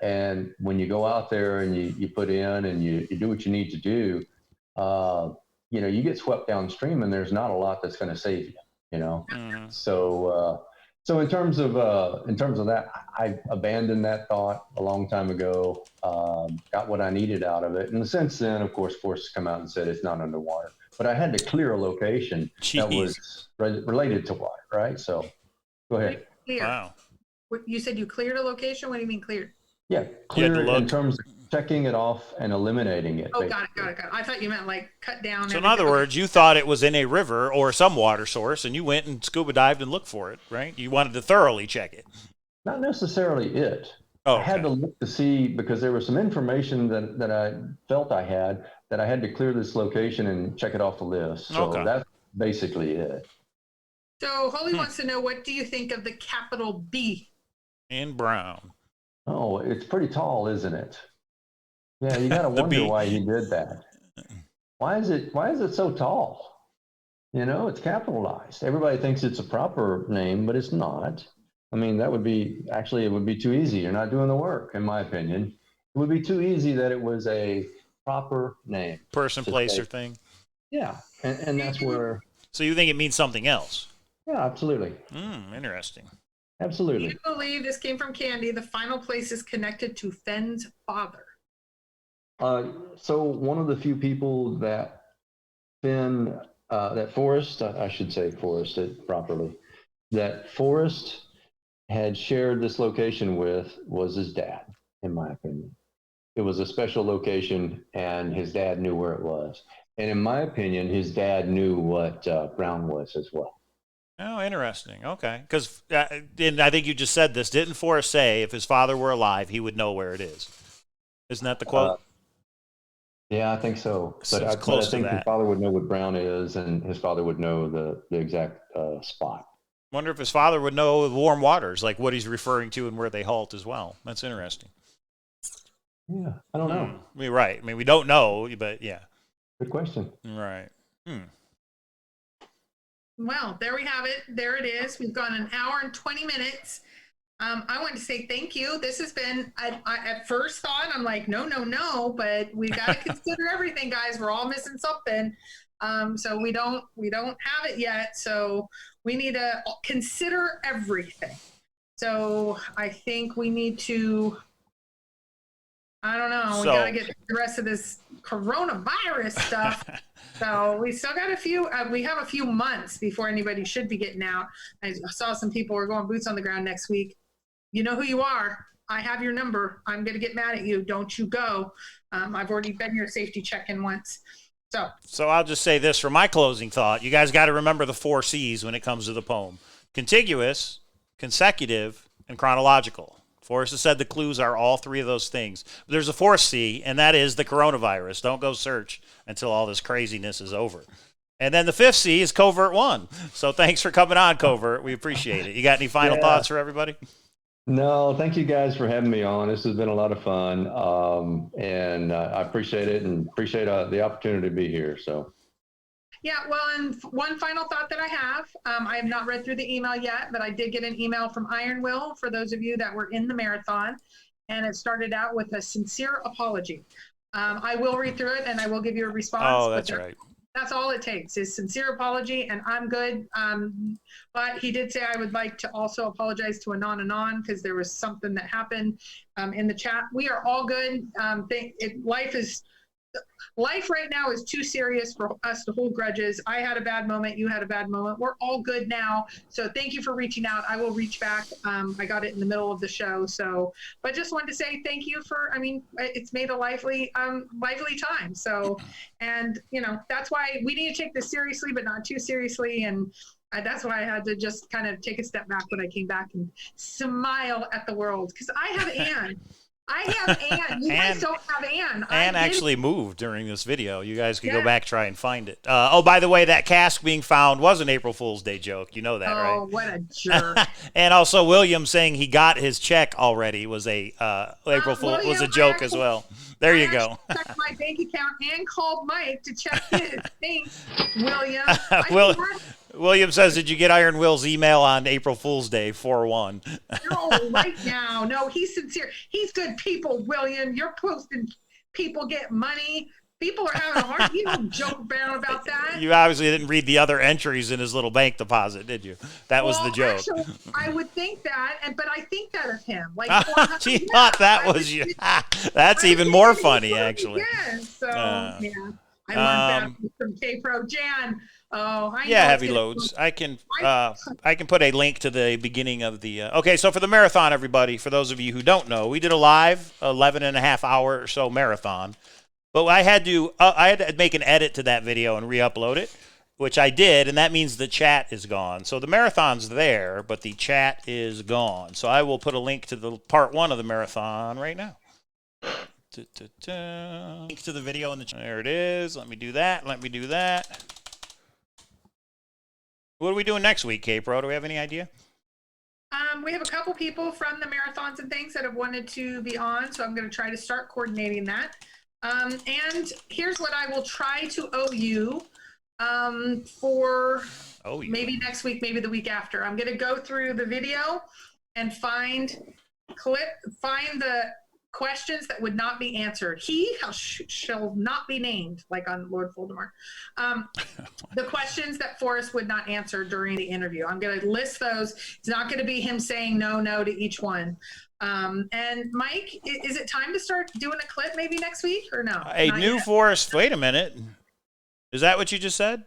And when you go out there and you put in and you do what you need to do, you know, you get swept downstream and there's not a lot that's going to save you, you know? Mm-hmm. So in terms of that, I abandoned that thought a long time ago, got what I needed out of it. And since then, of course, Forrest has come out and said it's not underwater, but I had to clear a location that was related to water, right? So go ahead. Clear. Wow. You said you cleared a location? What do you mean cleared? Yeah, clear in terms of checking it off and eliminating it. Oh, got it. I thought you meant like cut down. So in other words, you thought it was in a river or some water source, and you went and scuba dived and looked for it, right? You wanted to thoroughly check it. Not necessarily it. Oh, I had to look to see, because there was some information that I felt I had, that I had to clear this location and check it off the list. So that's basically it. So Holly wants to know, what do you think of the capital B? In brown. Oh, it's pretty tall, isn't it? Yeah, you got to wonder why he did that. Why is it so tall? You know, it's capitalized. Everybody thinks it's a proper name, but it's not. I mean, it would be too easy. You're not doing the work, in my opinion. It would be too easy that it was a proper name. Person, place, or thing. Yeah, and that's where. So you think it means something else? Yeah, absolutely. Interesting. Absolutely. Do you believe, this came from Candy, the final place is connected to Fenn's father? So one of the few people that Forrest, I should say Forrest it properly, that Forrest had shared this location with was his dad. in my opinion. It was a special location, and his dad knew where it was. And in my opinion, his dad knew what Brown was as well. Oh, interesting. Okay. Because and I think you just said this. Didn't Forrest say if his father were alive, he would know where it is? Isn't that the quote? Yeah, I think so. So But it's close I to think that. his father would know what Brown is, and his father would know the exact spot. Wonder if his father would know the warm waters, like what he's referring to and where they halt as well. That's interesting. Yeah, I don't know. I mean, right. I mean, we don't know, but yeah. Good question. Right. Well, there we have it. There it is. We've gone an hour and 20 minutes. I want to say thank you. This has been, I at first thought, I'm like, no, but we got to consider everything, guys. We're all missing something. So we don't have it yet. So we need to consider everything. So I think we need to, I don't know. We got to get the rest of this coronavirus stuff. So we still got a few, we have a few months before anybody should be getting out. I saw some people are going boots on the ground next week. You know who you are. I have your number. I'm going to get mad at you. Don't you go. I've already been your safety check-in once. So I'll just say this for my closing thought. You guys got to remember the 4 C's when it comes to the poem. Contiguous, consecutive, and chronological. Forrest has said the clues are all 3 of those things. But there's a 4th C, and that is the coronavirus. Don't go search until all this craziness is over. And then the 5th C is Covert One. So thanks for coming on, Covert. We appreciate it. You got any final thoughts for everybody? No, thank you guys for having me on. This has been a lot of fun, and I appreciate it and appreciate the opportunity to be here. So, yeah, well, and one final thought that I have not read through the email yet, but I did get an email from Iron Will for those of you that were in the marathon, and it started out with a sincere apology. I will read through it and I will give you a response. Oh, that's right. That's all it takes is sincere apology, and I'm good. But he did say I would like to also apologize to Anon because there was something that happened in the chat. We are all good. Life right now is too serious for us to hold grudges. I had a bad moment. You had a bad moment. We're all good now. So thank you for reaching out. I will reach back. I got it in the middle of the show. So, but just wanted to say thank you for, it's made a lively time. So, and that's why we need to take this seriously, but not too seriously. And that's why I had to just kind of take a step back when I came back and smile at the world. Because I have Ann. You guys don't have Ann. Ann actually moved during this video. You guys could go back, try and find it. Oh, by the way, that cask being found was an April Fool's Day joke. You know that, right? Oh, what a jerk. And also William saying he got his check already was a April Fool was a joke as well. There you go. Checked my bank account and called Mike to check his thing. William. William says, did you get Iron Will's email on April Fool's Day 4/1? No, right now. No, he's sincere. He's good people, William. You're posting people get money. People are having a hard. You don't joke around about that. You obviously didn't read the other entries in his little bank deposit, did you? That was the joke. Actually, I would think that, but I think that of him. Like she thought that was you. That's even more funny, actually. Yeah. So I learned that from K-Pro Jan. Oh, I know. Yeah, heavy loads. I can put a link to the beginning of the. Okay, so for the marathon, everybody, for those of you who don't know, we did a live 11.5-hour or so marathon. But I had to make an edit to that video and re-upload it, which I did, and that means the chat is gone. So the marathon's there, but the chat is gone. So I will put a link to the part 1 of the marathon right now. Link to the video in the chat. There it is. Let me do that. What are we doing next week, K-Pro? Do we have any idea? We have a couple people from the marathons and things that have wanted to be on, so I'm going to try to start coordinating that. And here's what I will try to owe you for maybe next week, maybe the week after. I'm going to go through the video and find the questions that would not be answered. He shall not be named, like on Lord Voldemort. The questions that Forrest would not answer during the interview. I'm going to list those. It's not going to be him saying no to each one. And Mike, is it time to start doing a clip maybe next week or no? A new yet. Forrest. Wait a minute. Is that what you just said?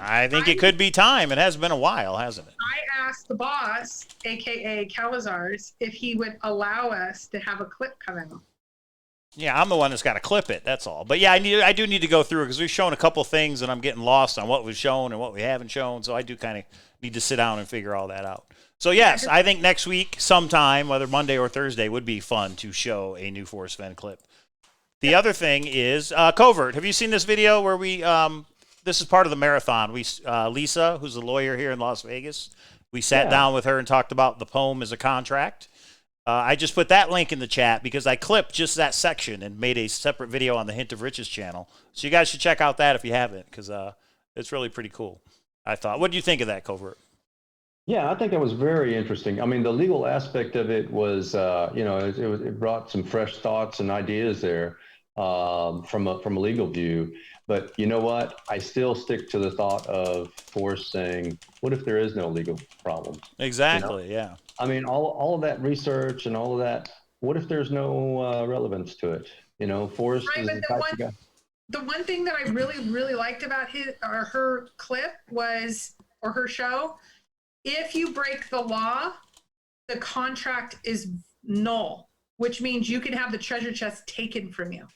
I think it could be time. It has been a while, hasn't it? I ask the boss, aka Cowlazars, if he would allow us to have a clip come out. Yeah, I'm the one that's got to clip it. That's all. But yeah, I do need to go through it because we've shown a couple things, and I'm getting lost on what we've shown and what we haven't shown. So I do kind of need to sit down and figure all that out. So yes, I think next week, sometime, whether Monday or Thursday, would be fun to show a new Forrest Fenn clip. The other thing is Covert. Have you seen this video where we? This is part of the marathon. We Lisa, who's a lawyer here in Las Vegas, we sat down with her and talked about the poem as a contract. I just put that link in the chat because I clipped just that section and made a separate video on the Hint of Riches channel. So you guys should check out that if you haven't, because it's really pretty cool, I thought. What do you think of that, Covert? Yeah, I think that was very interesting. I mean, the legal aspect of it was, it brought some fresh thoughts and ideas there from a legal view. But you know what? I still stick to the thought of Forrest saying, what if there is no legal problem? Exactly, yeah. I mean, all of that research and all of that, what if there's no relevance to it? Forrest is the type of guy. The one thing that I really, really liked about her clip was, or her show, if you break the law, the contract is null, which means you can have the treasure chest taken from you.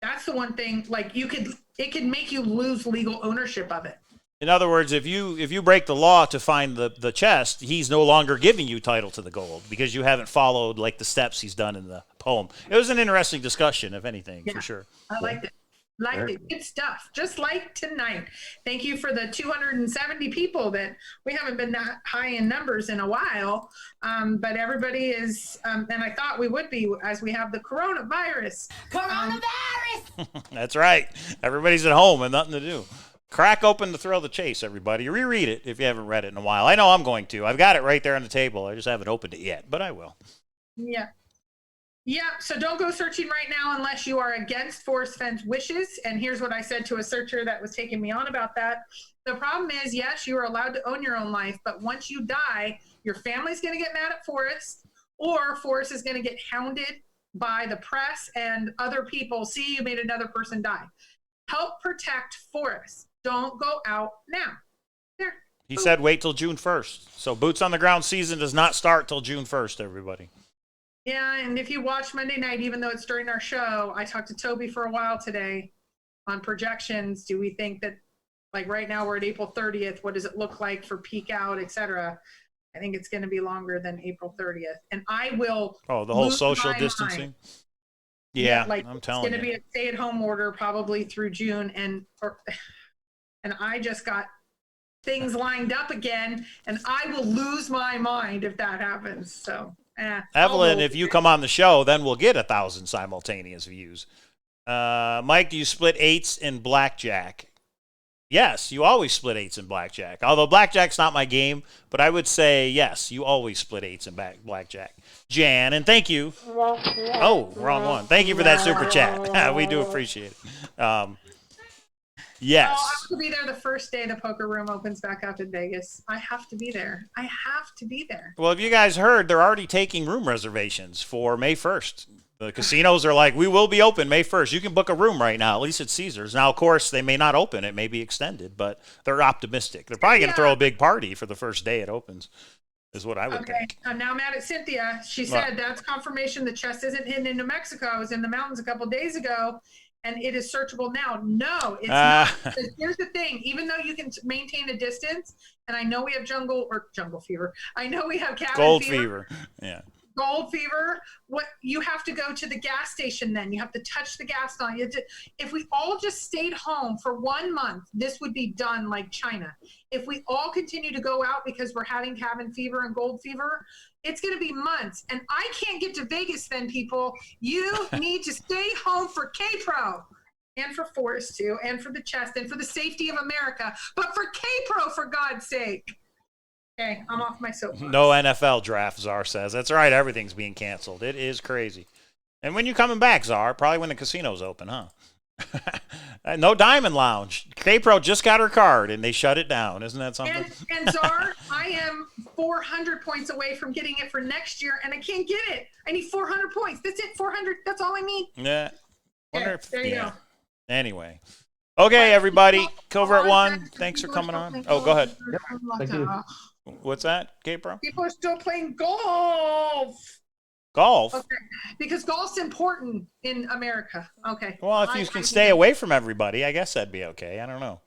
That's the one thing, like it could make you lose legal ownership of it. In other words, if you break the law to find the chest, he's no longer giving you title to the gold because you haven't followed like the steps he's done in the poem. It was an interesting discussion, if anything, for sure. I liked it. Good stuff. Just like tonight. Thank you for the 270 people that we haven't been that high in numbers in a while. But everybody is, and I thought we would be as we have the coronavirus. Coronavirus! That's right. Everybody's at home and nothing to do. Crack open The Thrill of the Chase, everybody. Reread it if you haven't read it in a while. I know I'm going to. I've got it right there on the table. I just haven't opened it yet, but I will. Yeah. Yeah, so don't go searching right now unless you are against Forrest Fenn's wishes. And here's what I said to a searcher that was taking me on about that. The problem is, yes, you are allowed to own your own life, but once you die, your family's going to get mad at Forrest, or Forrest is going to get hounded by the press and other people. See, you made another person die. Help protect Forrest. Don't go out now. There. He said wait till June 1st. So boots on the ground season does not start till June 1st, everybody. Yeah, and if you watch Monday night, even though it's during our show, I talked to Toby for a while today on projections. Do we think that, like right now we're at April 30th, what does it look like for peak out, et cetera? I think it's going to be longer than April 30th. And I will the whole social distancing? Mind. Yeah, like, I'm telling you. It's going to be a stay-at-home order probably through June. And I just got things lined up again, and I will lose my mind if that happens. So... Evelyn, if you come on the show, then we'll get 1,000 simultaneous views. Mike, do you split eights in blackjack? Yes, you always split eights in blackjack. Although blackjack's not my game, but I would say yes, you always split eights in blackjack. Jan, and thank you. Oh, wrong one. Thank you for that super chat. We do appreciate it. Yes. I'll have to be there the first day the poker room opens back up in Vegas. I have to be there. I have to be there. Well, if you guys heard, they're already taking room reservations for May 1st. The casinos are like, we will be open May 1st. You can book a room right now, at least at Caesars. Now, of course, they may not open. It may be extended, but they're optimistic. They're probably going to throw a big party for the first day it opens, is what I would think. I'm now mad at Cynthia. She said that's confirmation the chest isn't hidden in New Mexico. I was in the mountains a couple of days ago, and it is searchable now. No, it's not. Here's the thing. Even though you can maintain a distance, and I know we have jungle fever. I know we have cabin gold fever. Yeah. Gold fever. What you have to go to the gas station then. You have to touch the gas on. If we all just stayed home for 1 month, this would be done like China. If we all continue to go out because we're having cabin fever and gold fever, it's going to be months. And I can't get to Vegas then, people. You need to stay home for K-Pro. And for Forrest, too. And for the chest. And for the safety of America. But for K-Pro, for God's sake. Okay, I'm off my soapbox. No NFL draft, Czar says. That's right. Everything's being canceled. It is crazy. And when you coming back, Czar? Probably when the casino's open, huh? No Diamond Lounge. K-Pro just got her card, and they shut it down. Isn't that something? And Czar, I am 400 points away from getting it for next year, and I can't get it. I need 400 points. That's it, 400. That's all I need. Yeah. There you go. Anyway. Okay, everybody. Covert One, thanks for coming on. Oh, go ahead. Thank you. What's that, K-Pro? People are still playing golf. Golf? Okay. Because golf's important in America. Okay. Well, if you can stay away from everybody, I guess that'd be okay. I don't know.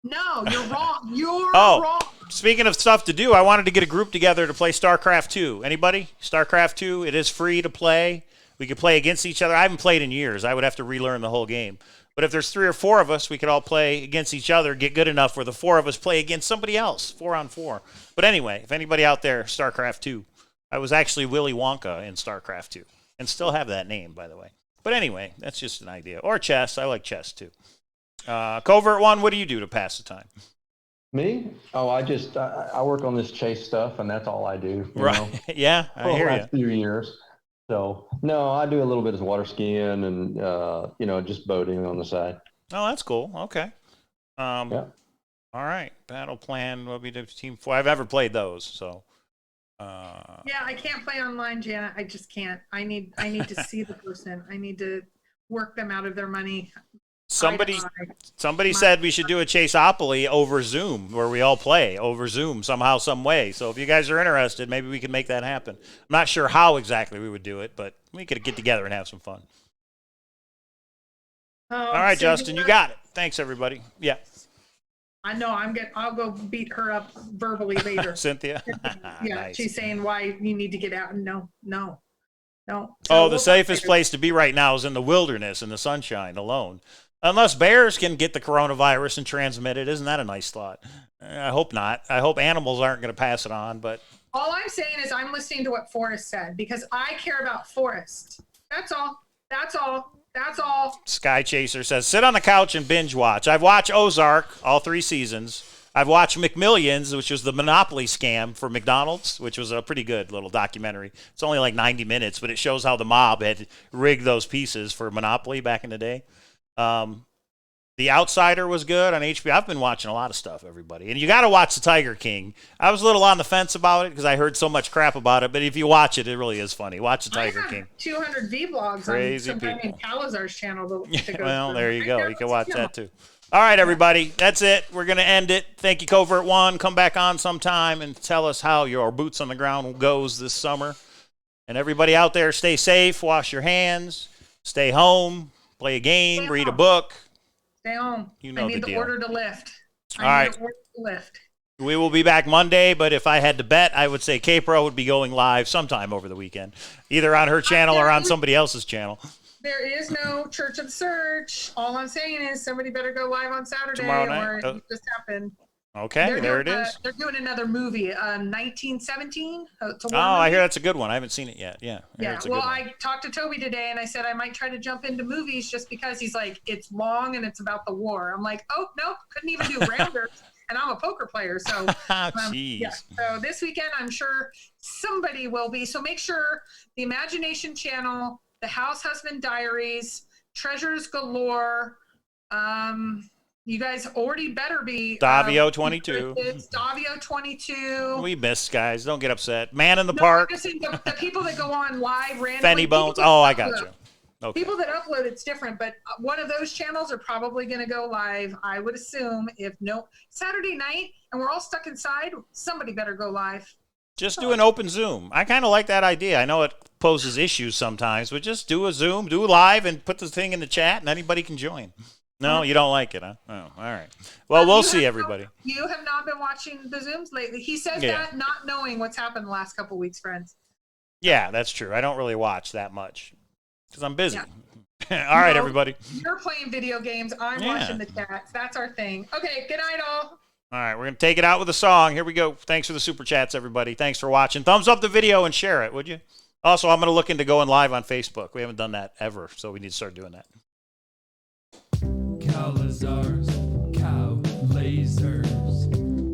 No, you're wrong. You're Oh, wrong. speaking of stuff to do, I wanted to get a group together to play StarCraft 2. Anybody? StarCraft 2, it is free to play. We could play against each other. I haven't played in years. I would have to relearn the whole game. But if there's 3 or 4 of us, we could all play against each other, get good enough where the 4 of us play against somebody else, 4-on-4. But anyway, if anybody out there, StarCraft 2. I was actually Willy Wonka in StarCraft 2. And still have that name, by the way. But anyway, that's just an idea. Or chess. I like chess, too. Covert One, what do you do to pass the time? Me? Oh, I work on this chase stuff, and that's all I do. You know? Yeah, I hear the you. last few years. So no, I do a little bit of water skiing and just boating on the side. Oh, that's cool. Okay. Yeah. All right. Battle plan will be Team 4. I've never played those, so. Yeah, I can't play online, Janet. I just can't. I need to see the person. I need to work them out of their money. Somebody said we should do a Chaseopoly over Zoom, where we all play over Zoom somehow, some way. So if you guys are interested, maybe we can make that happen. I'm not sure how exactly we would do it, but we could get together and have some fun. All right, so Justin, you got it. Thanks, everybody. Yeah. I know. I'll go beat her up verbally later. Cynthia. Yeah, Nice. She's saying why you need to get out. No. So The safest place to be right now is in the wilderness in the sunshine alone. Unless bears can get the coronavirus and transmit it. Isn't that a nice thought? I hope not. I hope animals aren't going to pass it on. But all I'm saying is I'm listening to what Forrest said because I care about Forrest. That's all. Sky Chaser says, sit on the couch and binge watch. I've watched Ozark, all 3 seasons. I've watched McMillions, which was the Monopoly scam for McDonald's, which was a pretty good little documentary. It's only like 90 minutes, but it shows how the mob had rigged those pieces for Monopoly back in the day. The Outsider was good on HBO. I've been watching a lot of stuff, everybody. And you got to watch The Tiger King. I was a little on the fence about it because I heard so much crap about it, but if you watch it, it really is funny. Watch The Tiger King. 200 vlogs Crazy on people. Cowlazars channel. To go Well, through. there you go. You can watch that too. All right, everybody. That's it. We're going to end it. Thank you, Covert One. Come back on sometime and tell us how your boots on the ground goes this summer. And everybody out there, stay safe, wash your hands, stay home, play a game, read a book. Stay home. You know I need the the deal. order to lift. All right. We will be back Monday, but if I had to bet, I would say K-Pro would be going live sometime over the weekend, either on her channel or on somebody else's channel. There is no Church of the Search. All I'm saying is somebody better go live on Saturday Tomorrow night? or it just happened. Okay, there it is. They're doing another movie, 1917. It's a war I movie. hear that's a good one. I haven't seen it yet. Yeah. Yeah, well, I talked to Toby today, and I said I might try to jump into movies just because he's like, it's long and it's about the war. I'm like, oh, no, couldn't even do Rounders, and I'm a poker player. So, Jeez. So this weekend, I'm sure somebody will be. So make sure the Imagination Channel, the House Husband Diaries, Treasures Galore, you guys already better be. Davio 22. It's Davio 22. We missed, guys. Don't get upset. Man in the Park. I'm just saying the people that go on live randomly. Fenny Bones. Oh, I got you. Okay. People that upload, it's different, but one of those channels are probably going to go live, I would assume, if no Saturday night, and we're all stuck inside, somebody better go live. Just do an open Zoom. I kind of like that idea. I know it poses issues sometimes, but just do a Zoom, do a live, and put the thing in the chat, and anybody can join. No, you don't like it, huh? Oh, all right. Well, we'll see, everybody. You have not been watching the Zooms lately. He says that not knowing what's happened the last couple of weeks, friends. Yeah, that's true. I don't really watch that much because I'm busy. Yeah. All right, everybody. You're playing video games. I'm watching the chats. That's our thing. Okay, good night, all. All right, we're going to take it out with a song. Here we go. Thanks for the super chats, everybody. Thanks for watching. Thumbs up the video and share it, would you? Also, I'm going to look into going live on Facebook. We haven't done that ever, so we need to start doing that. Cowlazars, Cowlazars,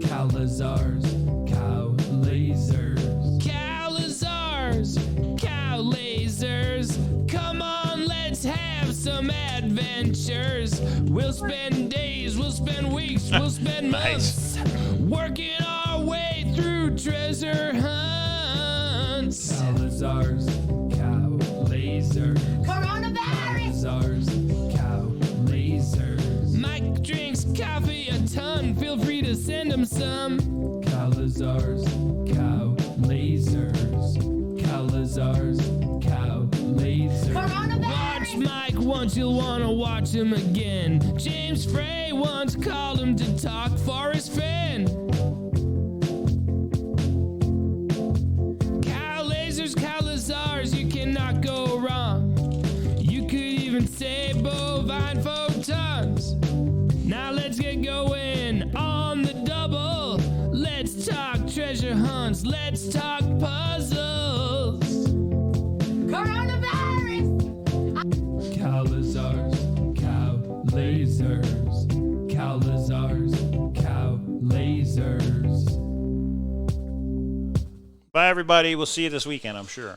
Cowlazars, Cowlazars, Cowlazars, Cowlazars. Come on, let's have some adventures. We'll spend days, we'll spend weeks, we'll spend months working our way through treasure hunts. Cowlazars, Cowlazars, Coronavirus. Mike drinks coffee a ton. Feel free to send him some. Cowlazars. once, you'll want to watch him again. James Frey once called him to talk Forrest Fenn. Cowlazars, Cowlazars, you cannot go wrong. You could even say bovine photons. Now let's get going on the double. Let's talk treasure hunts. Let's talk puzzles. Coronavirus. Cowlazars, Cowlazars, Cowlazars, Cowlazars. Bye, everybody. We'll see you this weekend, I'm sure.